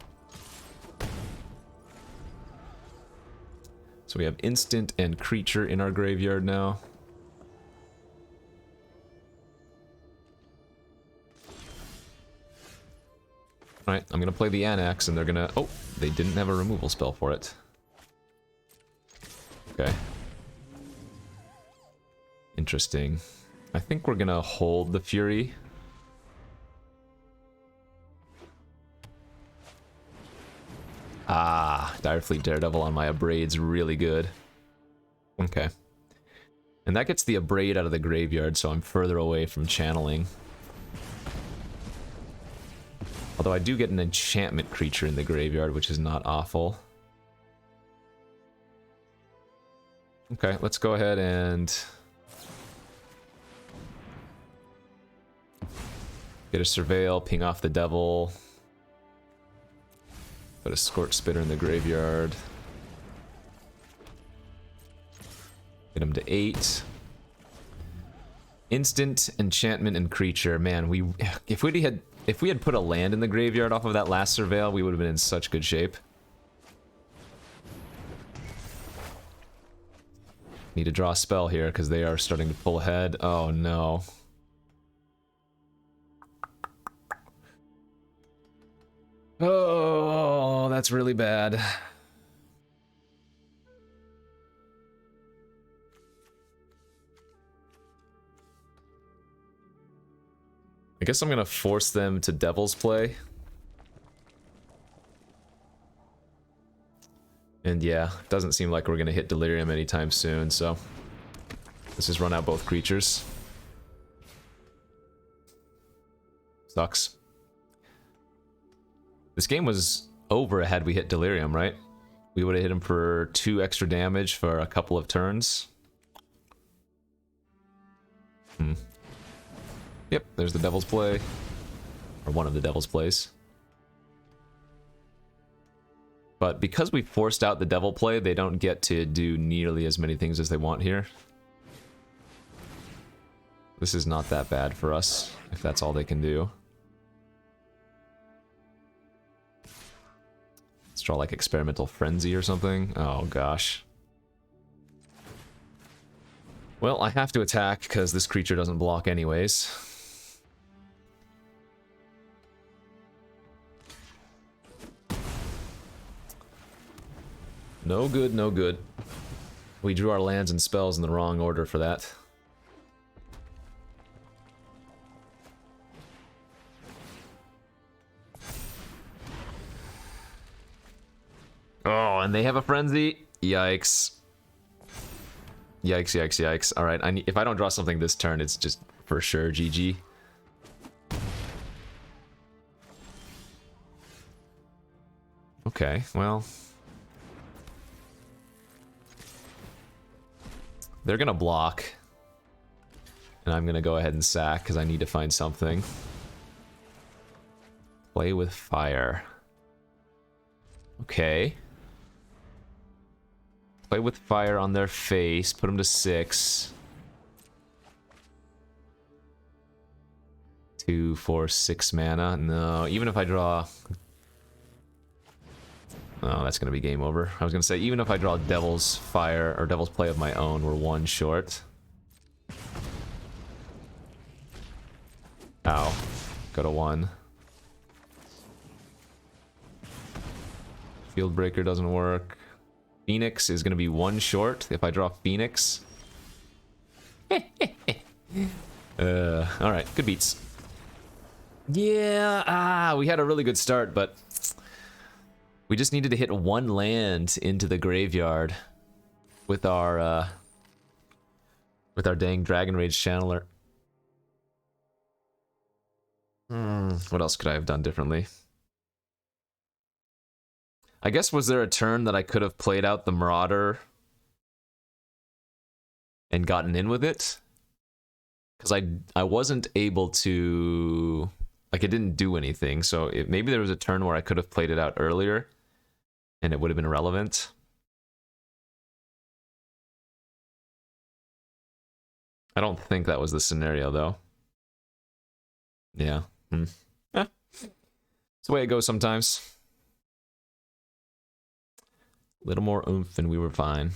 S1: So we have instant and creature in our graveyard now. Alright, I'm gonna play the Annex, and they're gonna... Oh, they didn't have a removal spell for it. Okay. Interesting. I think we're gonna hold the Fury. Ah, Direfleet Daredevil on my Abrade's really good. Okay. And that gets the Abrade out of the graveyard, so I'm further away from channeling. Although I do get an enchantment creature in the graveyard, which is not awful. Okay, let's go ahead and... get a Surveil, ping off the Devil. Put a Scorch Spitter in the graveyard. Get him to 8. Instant, enchantment, and creature. Man, if we had put a land in the graveyard off of that last Surveil, we would have been in such good shape. Need to draw a spell here because they are starting to pull ahead. Oh no. Oh, that's really bad. I guess I'm gonna force them to Devil's Play. And yeah, doesn't seem like we're gonna hit Delirium anytime soon, so... let's just run out both creatures. Sucks. This game was over had we hit Delirium, right? We would have hit him for 2 extra damage for a couple of turns. Yep, there's the Devil's Play. Or one of the Devil's Plays. But because we forced out the Devil Play, they don't get to do nearly as many things as they want here. This is not that bad for us, if that's all they can do. Let's draw like Experimental Frenzy or something. Oh gosh. Well, I have to attack because this creature doesn't block anyways. No good, no good. We drew our lands and spells in the wrong order for that. Oh, and they have a frenzy? Yikes. Yikes, yikes, yikes. Alright, if I don't draw something this turn, it's just for sure GG. Okay, well... they're gonna block. And I'm gonna go ahead and sack, because I need to find something. Play with fire. Okay. Play with fire on their face, put them to 6. 2, 4, 6 mana. No, even if I draw... oh, that's gonna be game over. I was gonna say, even if I draw Devil's Fire, or Devil's Play of my own, we're 1 short. Ow. Go to 1. Field Breaker doesn't work. Phoenix is gonna be 1 short if I draw Phoenix. Alright, good beats. Yeah, we had a really good start, but we just needed to hit 1 land into the graveyard with our dang Dragon Rage Channeler. What else could I have done differently? I guess, was there a turn that I could have played out the Marauder and gotten in with it? Because I wasn't able to... like, it didn't do anything, so maybe there was a turn where I could have played it out earlier, and it would have been relevant. I don't think that was the scenario, though. Yeah. Eh. It's the way it goes sometimes. A little more oomph and we were fine.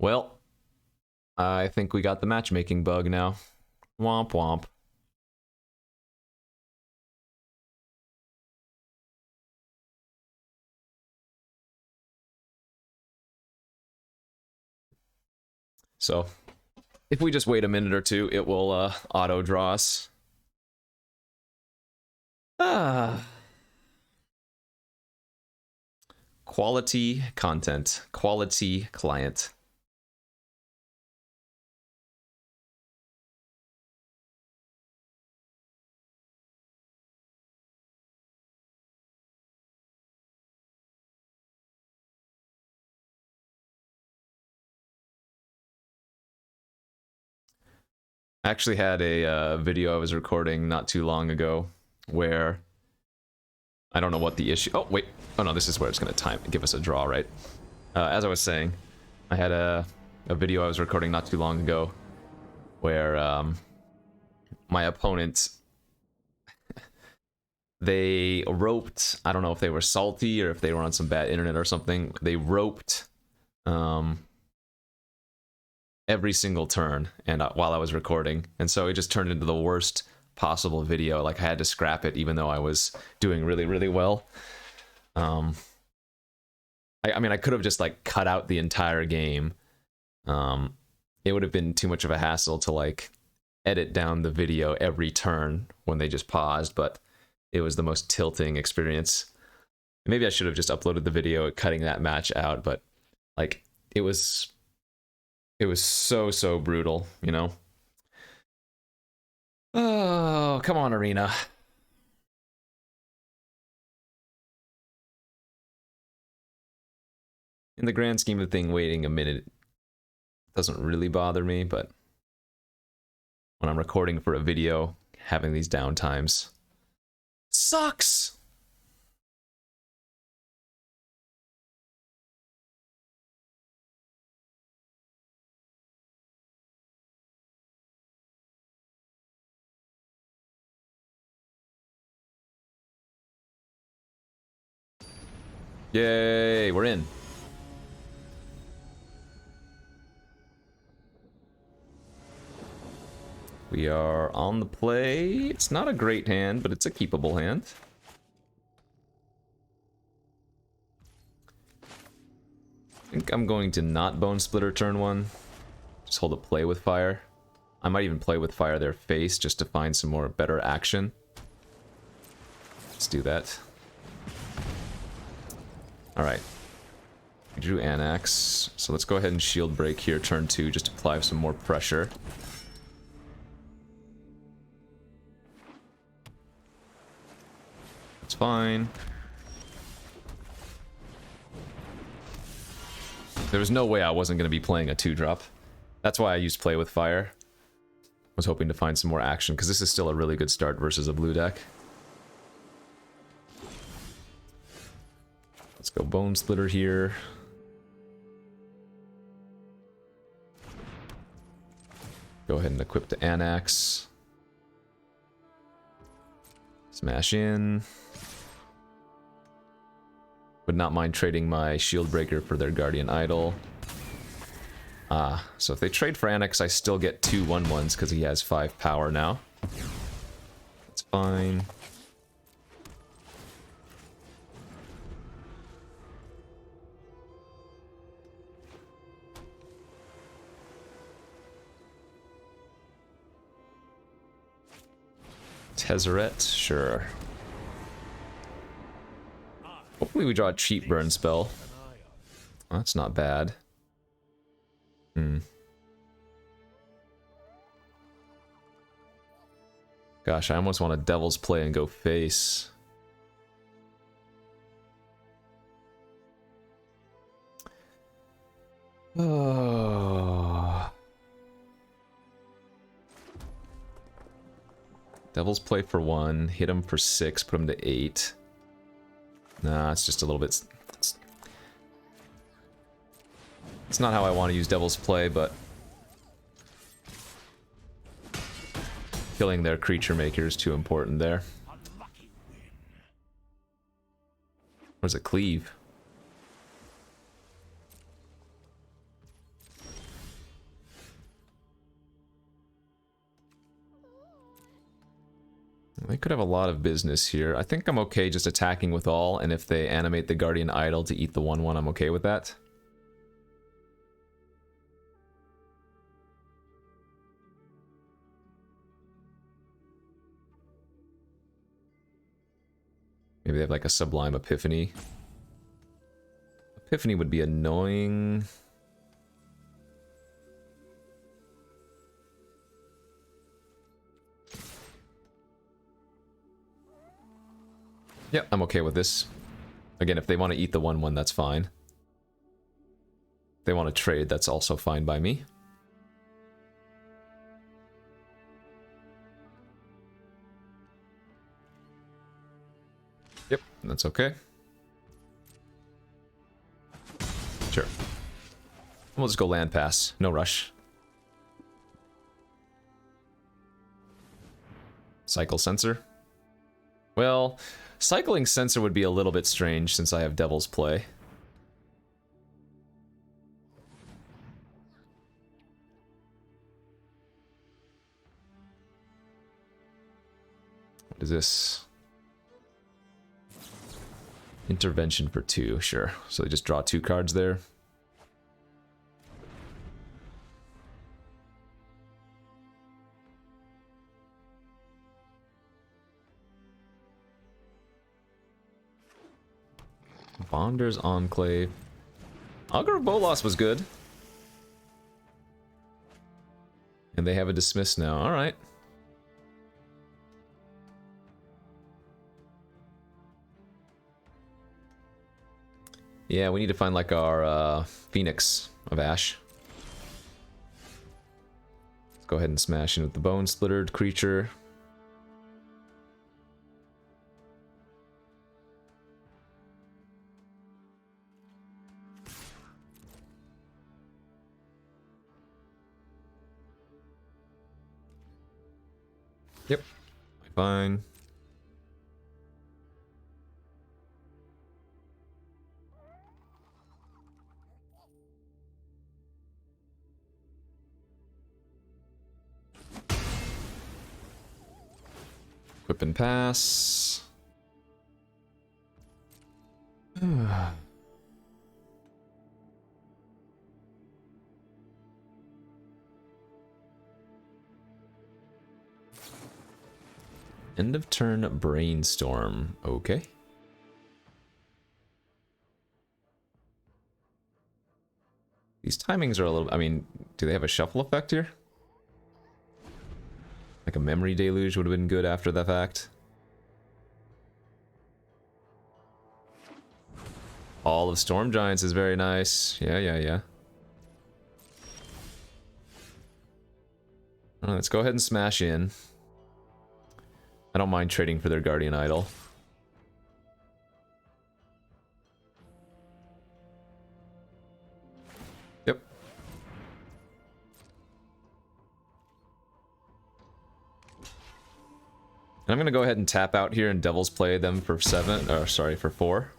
S1: Well, I think we got the matchmaking bug now. Womp womp. So, if we just wait a minute or two, it will auto draw us. Quality content, quality client. I actually had a video I was recording not too long ago where I don't know what the issue. Oh wait, oh no, this is where it's gonna give us a draw, right? As I was saying, I had a video I was recording not too long ago where my opponent, they roped. I don't know if they were salty or if they were on some bad internet or something. They roped every single turn, and while I was recording, and so it just turned into the worst possible video. Like I had to scrap it, even though I was doing really, really well. I mean, I could have just like cut out the entire game. It would have been too much of a hassle to like edit down the video every turn when they just paused, but it was the most tilting experience. Maybe I should have just uploaded the video cutting that match out, but like it was so brutal, you know? Oh, come on, Arena. In the grand scheme of things, waiting a minute doesn't really bother me, but when I'm recording for a video, having these downtimes sucks. Yay, we're in. We are on the play. It's not a great hand, but it's a keepable hand. I think I'm going to not Bone Splitter turn one. Just hold a play with fire. I might even play with fire their face just to find some more better action. Let's do that. Alright. We drew Annex, so let's go ahead and shield break here turn 2 just to apply some more pressure. It's fine. There was no way I wasn't going to be playing a 2-drop. That's why I used Play with Fire. Was hoping to find some more action, because this is still a really good start versus a blue deck. Let's go Bone Splitter here. Go ahead and equip the Annex. Smash in. Would not mind trading my Shield Breaker for their Guardian Idol. So if they trade for Annex, I still get 2 1/1s because he has 5 power now. That's fine. Tezzeret, sure. Hopefully we draw a cheap burn spell. Well, that's not bad. Gosh, I almost want a Devil's Play and go face. Oh. Devil's Play for 1, hit him for 6, put him to 8. Nah, it's just a little bit... It's not how I want to use Devil's Play, but... Killing their creature maker is too important there. Where's it cleave? They could have a lot of business here. I think I'm okay just attacking with all, and if they animate the Guardian Idol to eat the 1/1, I'm okay with that. Maybe they have like a Sublime Epiphany. Epiphany would be annoying. Yep, I'm okay with this. Again, if they want to eat the 1/1, that's fine. If they want to trade, that's also fine by me. Yep, that's okay. Sure. We'll just go land pass. No rush. Cycle Sensor. Well, cycling Sensor would be a little bit strange since I have Devil's Play. What is this? Intervention for 2, sure. So they just draw 2 cards there. Bonder's Enclave. Augur of Bolas was good. And they have a dismiss now. Alright. Yeah, we need to find like our Phoenix of Ash. Let's go ahead and smash in with the Bone Splittered creature. Yep, fine. Whip and pass. End of turn brainstorm. Okay. These timings are a little... I mean, do they have a shuffle effect here? Like a memory deluge would have been good after the fact. All of Storm Giants is very nice. Yeah. Let's go ahead and smash in. I don't mind trading for their Guardian Idol. Yep. And I'm gonna go ahead and tap out here and Devil's Play them for 7, or sorry, for 4.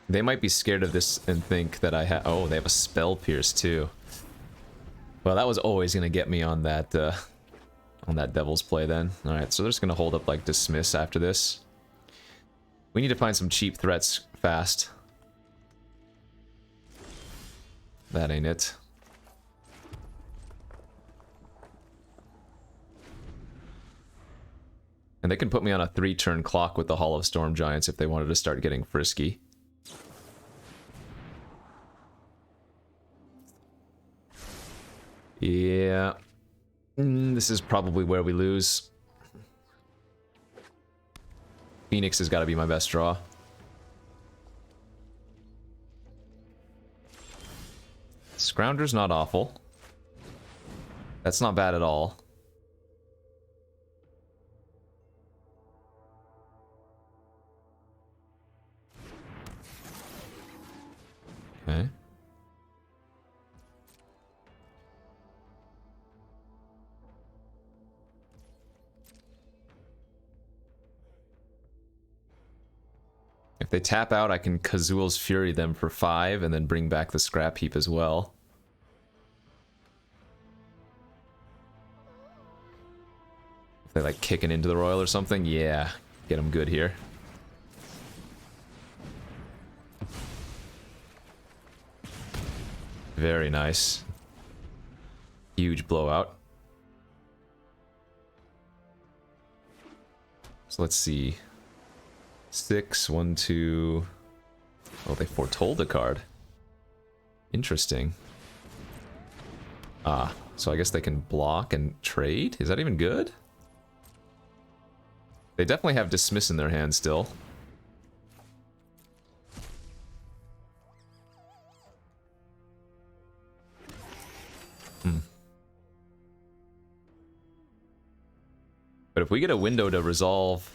S1: They might be scared of this and think that I have... Oh, they have a Spell Pierce too. Well, that was always gonna get me on that Devil's Play then. Alright, so they're just gonna hold up like Dismiss after this. We need to find some cheap threats fast. That ain't it. And they can put me on a 3-turn clock with the Hall of Storm Giants if they wanted to start getting frisky. Yeah. This is probably where we lose. Phoenix has got to be my best draw. Scrounger's not awful. That's not bad at all. Okay. If they tap out, I can Kazool's Fury them for 5 and then bring back the scrap heap as well. If they like kicking into the Royal or something, yeah, get them good here. Very nice. Huge blowout. So let's see. 6, 1, 2. Oh, they foretold a card. Interesting. Ah, so I guess they can block and trade? Is that even good? They definitely have Dismiss in their hand still. But if we get a window to resolve...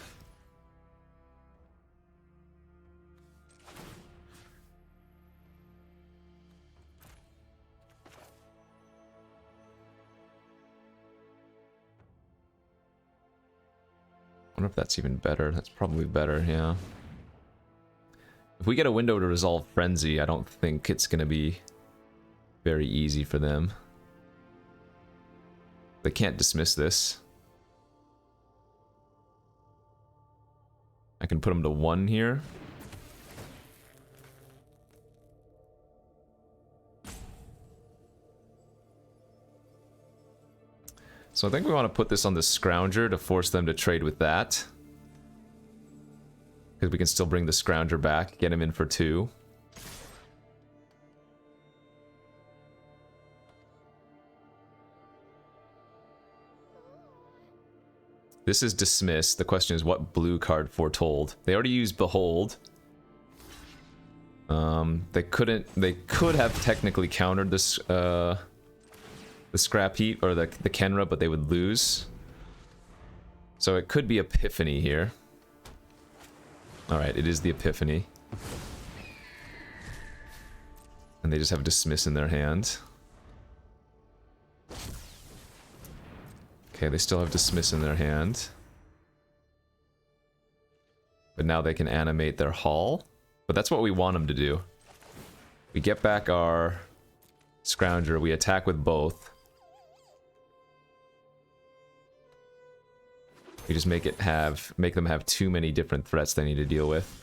S1: I wonder if that's even better. That's probably better, yeah. If we get a window to resolve Frenzy, I don't think it's going to be very easy for them. They can't dismiss this. I can put them to 1 here. So I think we want to put this on the Scrounger to force them to trade with that. Because we can still bring the Scrounger back, get him in for 2. This is Dismiss. The question is what blue card foretold? They already used Behold. They could have technically countered this, the Scrap Heap or the Kenra, but they would lose. So it could be Epiphany here. Alright, it is the Epiphany. And they just have Dismiss in their hand. Okay, they still have Dismiss in their hand. But now they can animate their Hall. But that's what we want them to do. We get back our Scrounger, we attack with both. We just make them have too many different threats they need to deal with.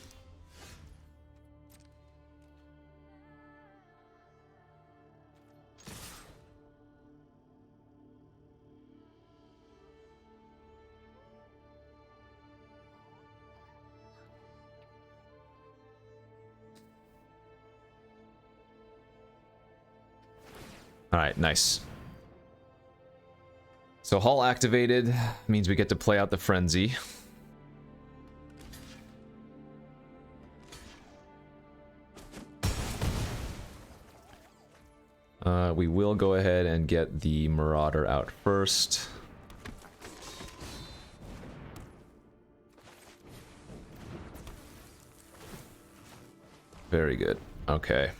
S1: Alright, nice. So Hall activated means we get to play out the Frenzy. We will go ahead and get the Marauder out first. Very good. Okay.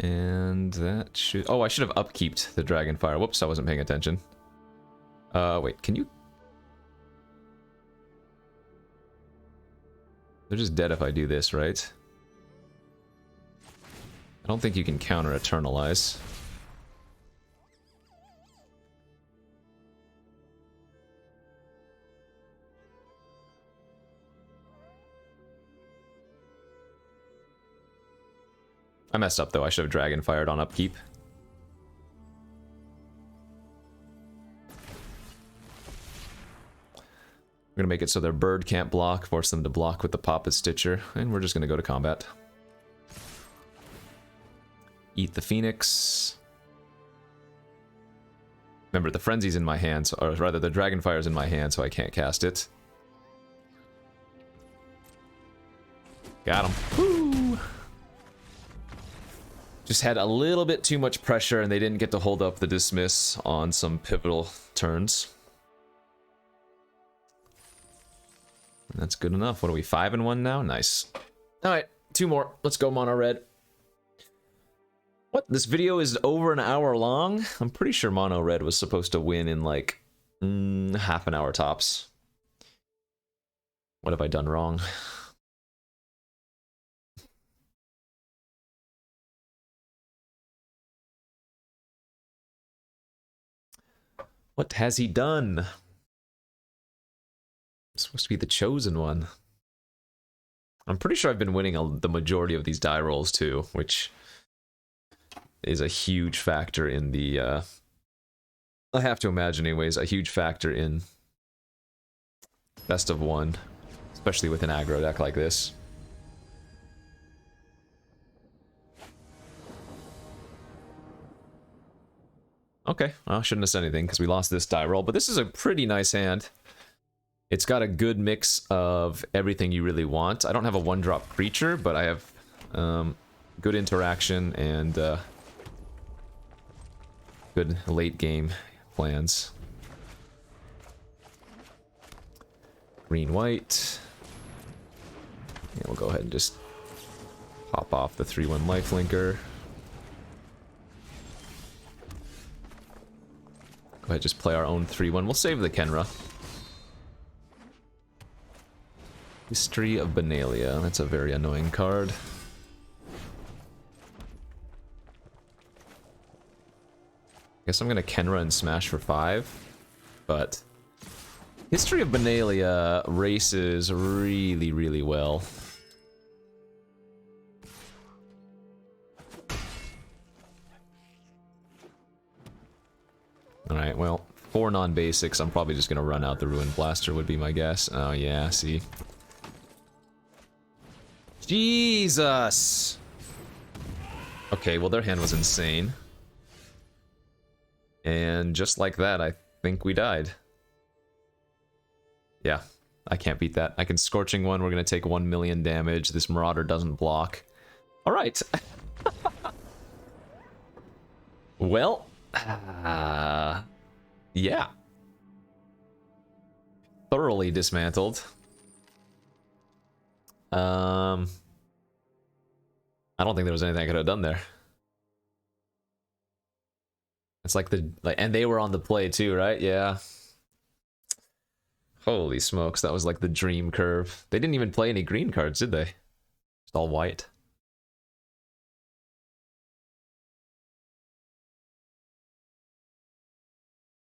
S1: And that should... Oh, I should have upkeeped the Dragonfire. Whoops, I wasn't paying attention. Wait, can you... They're just dead if I do this, right? I don't think you can counter Eternalize. I messed up though, I should have Dragonfired on upkeep. We're gonna make it so their bird can't block, force them to block with the Papa Stitcher, and we're just gonna go to combat. Eat the Phoenix. Remember, the Frenzy's in my hand, so, or rather, the Dragonfire's in my hand, so I can't cast it. Got him. Woo! Just had a little bit too much pressure, and they didn't get to hold up the dismiss on some pivotal turns. And that's good enough. What are we, 5-1 now? Nice. Alright, 2 more. Let's go mono red. What? This video is over an hour long? I'm pretty sure mono red was supposed to win in like half an hour tops. What have I done wrong? What has he done? I'm supposed to be the chosen one. I'm pretty sure I've been winning the majority of these die rolls too, which is a huge factor in the, I have to imagine anyways, a huge factor in best of one, especially with an aggro deck like this. Okay, well, I shouldn't have said anything because we lost this die roll, but this is a pretty nice hand. It's got a good mix of everything you really want. I don't have a one-drop creature, but I have good interaction and good late-game plans. Green-white. Yeah, we'll go ahead and just pop off the 3/1 lifelinker. Go ahead, just play our own 3/1. We'll save the Kenra. History of Benalia. That's a very annoying card. Guess I'm gonna Kenra and smash for 5, but History of Benalia races really, really well. Alright, well, 4 non-basics. I'm probably just gonna run out the Ruin Blaster would be my guess. Oh yeah, see. Jesus! Okay, well their hand was insane. And just like that, I think we died. Yeah, I can't beat that. I can Scorching one, we're gonna take 1 million damage. This Marauder doesn't block. Alright. Well, yeah. Thoroughly dismantled. I don't think there was anything I could have done there. It's like and they were on the play too, right? Yeah. Holy smokes, that was like the dream curve. They didn't even play any green cards, did they? Just all white.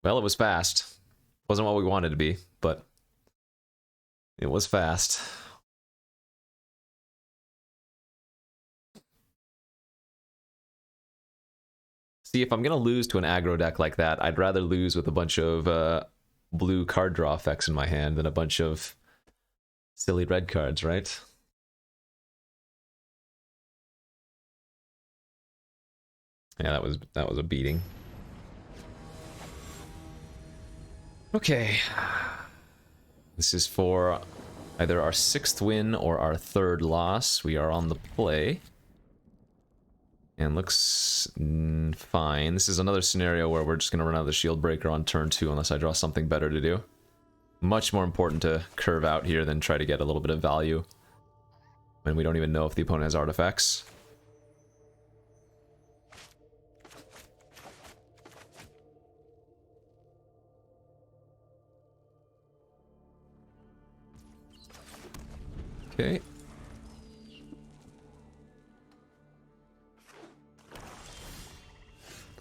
S1: Well, it was fast. Wasn't what we wanted to be, but it was fast. See, if I'm gonna lose to an aggro deck like that, I'd rather lose with a bunch of blue card draw effects in my hand than a bunch of silly red cards, right? Yeah, that was a beating. Okay. This is for either our 6th win or our 3rd loss. We are on the play. And looks fine. This is another scenario where we're just going to run out of the Shield Breaker on turn 2 unless I draw something better to do. Much more important to curve out here than try to get a little bit of value when we don't even know if the opponent has artifacts. Okay.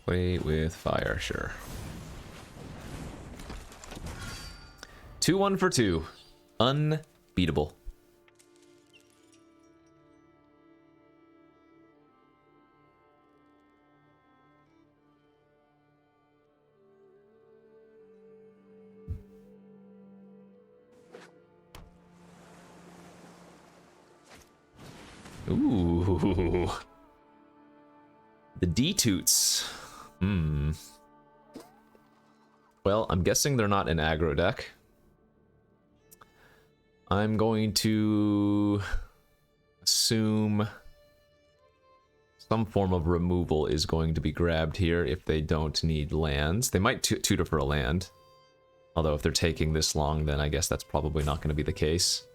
S1: Play with fire, sure. 2-1 for 2. Unbeatable. Ooh. The D-Toots. Hmm. Well, I'm guessing they're not an aggro deck. I'm going to assume some form of removal is going to be grabbed here if they don't need lands. They might tutor for a land. Although if they're taking this long, then I guess that's probably not going to be the case.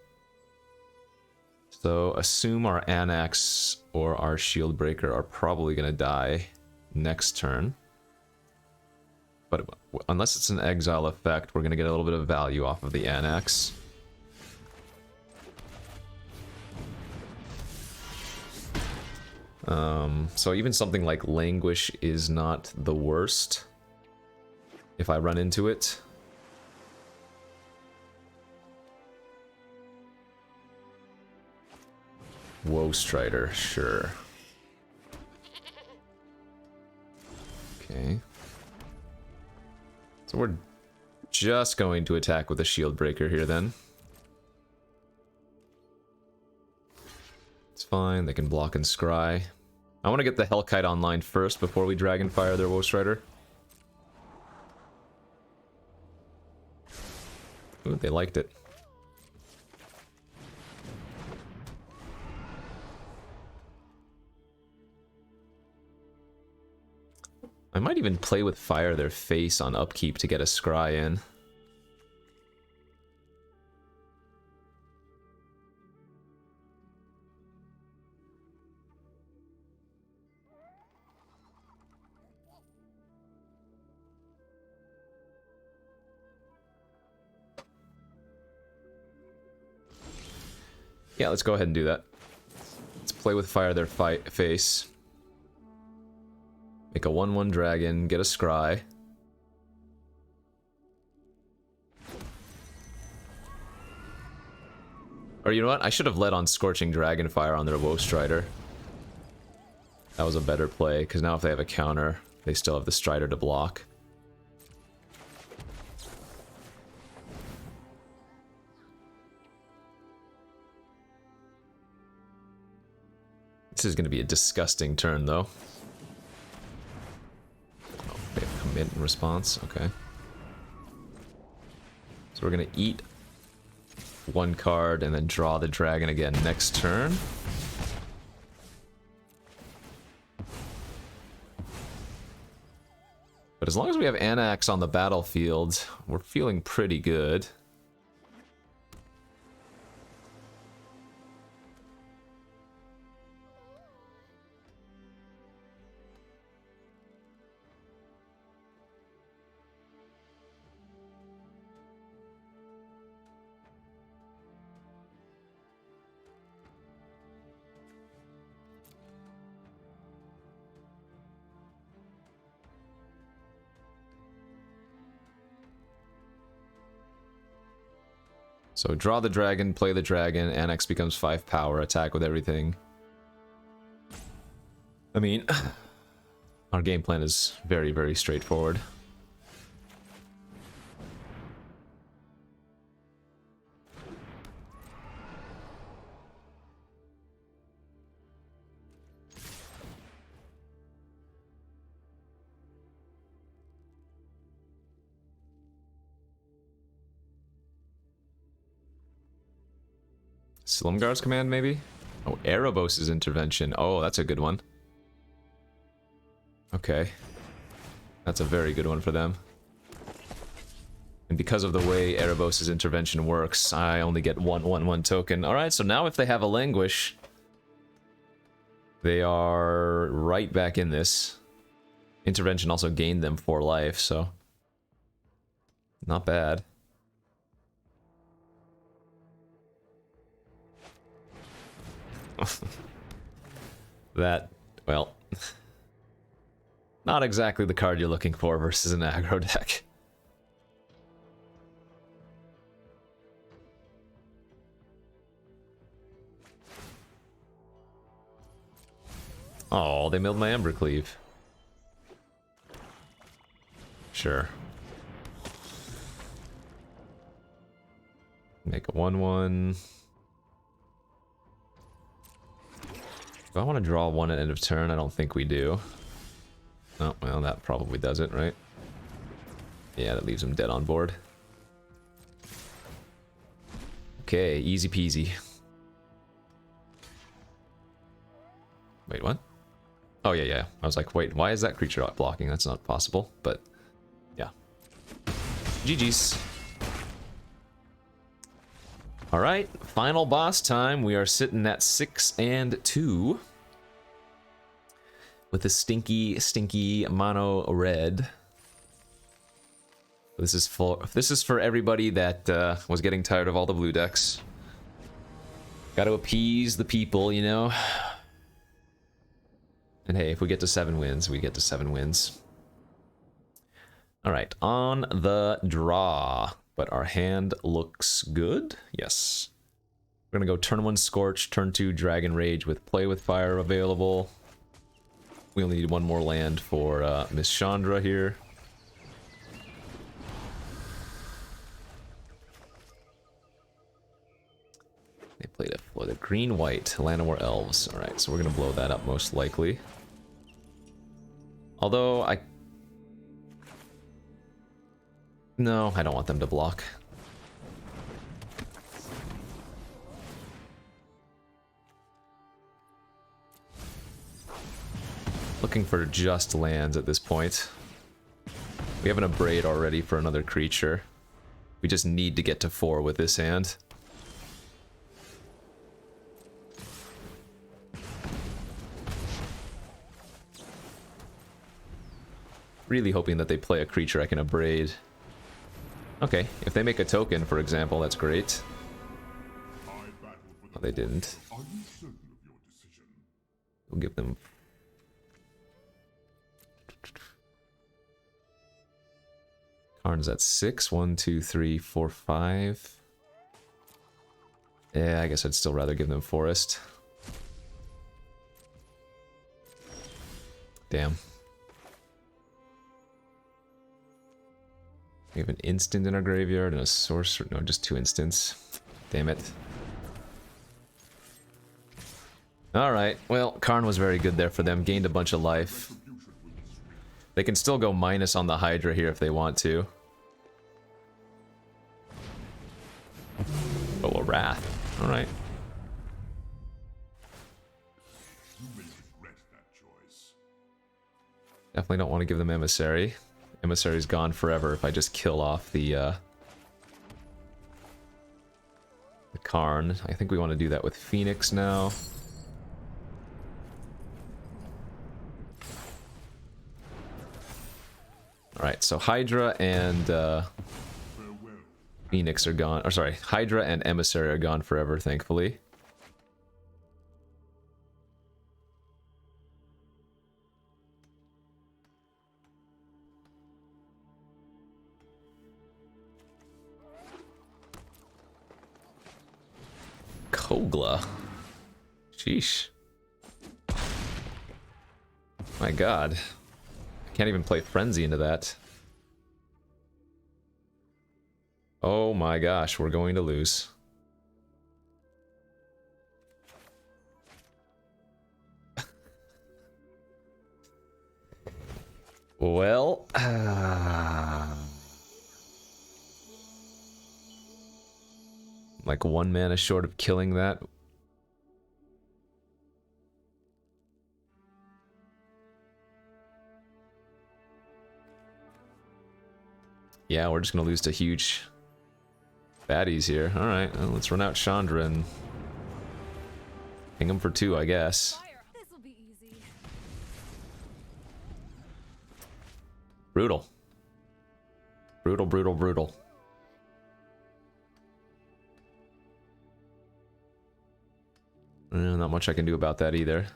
S1: So assume our Annex or our Shield Breaker are probably going to die next turn. But unless it's an exile effect, we're going to get a little bit of value off of the Annex. So even something like Languish is not the worst if I run into it. Woe Strider, sure. Okay. So we're just going to attack with a Shield Breaker here then. It's fine, they can block and scry. I want to get the Hellkite online first before we Dragonfire their Woe Strider. Ooh, they liked it. I might even play with Fire their face on upkeep to get a scry in. Yeah, let's go ahead and do that. Let's play with Fire their face. Make a 1/1 dragon, get a scry. Or you know what? I should have led on Scorching Dragonfire on their Woe Strider. That was a better play, because now if they have a counter, they still have the Strider to block. This is going to be a disgusting turn, though. Oh, they have commit in response. Okay. So we're going to eat one card and then draw the dragon again next turn. But as long as we have Anax on the battlefield, we're feeling pretty good. So draw the dragon, play the dragon, Annex becomes 5 power, attack with everything. I mean, our game plan is very, very straightforward. Slumgar's command, maybe? Oh, Erebos' intervention. Oh, that's a good one. Okay. That's a very good one for them. And because of the way Erebos' intervention works, I only get 1/1/1 token. Alright, so now if they have a Languish, they are right back in this. Intervention also gained them 4 life, so... not bad. That, well, not exactly the card you're looking for versus an aggro deck. Oh, they milled my Embercleave. Sure. Make a 1/1. Do I want to draw one at end of turn? I don't think we do. Oh, well, that probably does it, right? Yeah, that leaves him dead on board. Okay, easy peasy. Wait, what? Oh, yeah. I was like, wait, why is that creature not blocking? That's not possible, but yeah. GG's. Alright, final boss time. We are sitting at 6-2. With a stinky mono red. This is for everybody that was getting tired of all the blue decks. Gotta appease the people, you know? And hey, if we get to 7 wins, we get to 7 wins. Alright, on the draw. But our hand looks good. Yes. We're gonna go turn 1 Scorch, turn 2 Dragon Rage with Play with Fire available. We only need 1 more land for Miss Chandra here. They played it for the green-white Llanowar Elves. Alright, so we're gonna blow that up most likely. Although, no, I don't want them to block. Looking for just lands at this point. We have an Abrade already for another creature. We just need to get to 4 with this hand. Really hoping that they play a creature I can Abrade. Okay, if they make a token, for example, that's great. Oh, they didn't. We'll give them... Karn's at 6. 1, 2, 3, 4, 5. Yeah, I guess I'd still rather give them Forest. Damn. We have an instant in our graveyard and a sorcerer. No, just 2 instants. Damn it. Alright, well, Karn was very good there for them. Gained a bunch of life. They can still go minus on the Hydra here if they want to. Oh, a Wrath. Alright. Definitely don't want to give them Emissary. Emissary's gone forever if I just kill off the Karn. I think we want to do that with Phoenix now. Alright, so Hydra and Phoenix are gone. Or sorry, Hydra and Emissary are gone forever, thankfully. Kogla. Sheesh. My god. I can't even play Frenzy into that. Oh my gosh, we're going to lose. Well... like 1 mana short of killing that. Yeah, we're just gonna lose to huge baddies here. Alright, well, let's run out Chandra and ping him for 2, I guess.
S2: This'll be easy.
S1: Brutal. Brutal. Not much I can do about that either.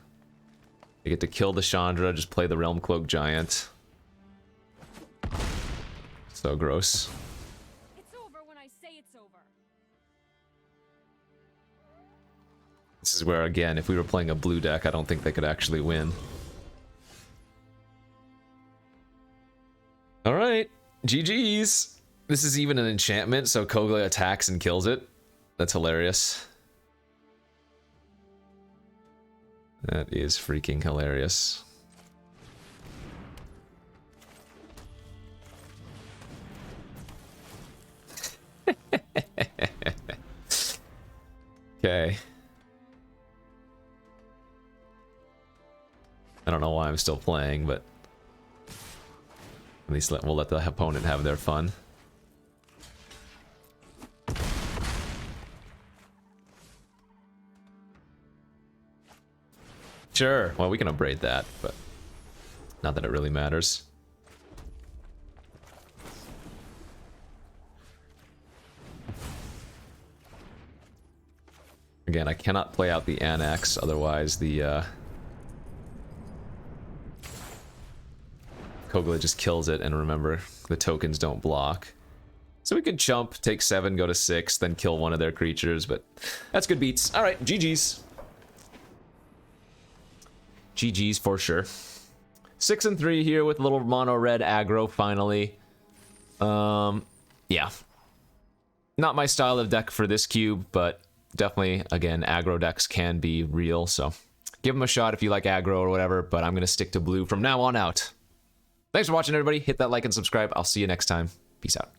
S1: They get to kill the Chandra, just play the Realm Cloak Giant. So gross.
S2: It's over when I say it's over.
S1: This is where, again, if we were playing a blue deck, I don't think they could actually win. Alright, GG's. This is even an enchantment, so Kogla attacks and kills it. That's hilarious. That is freaking hilarious. Okay. I don't know why I'm still playing, but at least we'll let the opponent have their fun. Sure, well, we can upgrade that, but not that it really matters. Again, I cannot play out the annex, otherwise the Kogla just kills it, and remember, the tokens don't block. So we could chump, take 7, go to 6, then kill one of their creatures, but that's good beats. Alright, GG's. GG's for sure. 6 and 3 here with a little mono red aggro finally. Yeah. Not my style of deck for this cube, but definitely, again, aggro decks can be real, so give them a shot if you like aggro or whatever, but I'm going to stick to blue from now on out. Thanks for watching, everybody. Hit that like and subscribe. I'll see you next time. Peace out.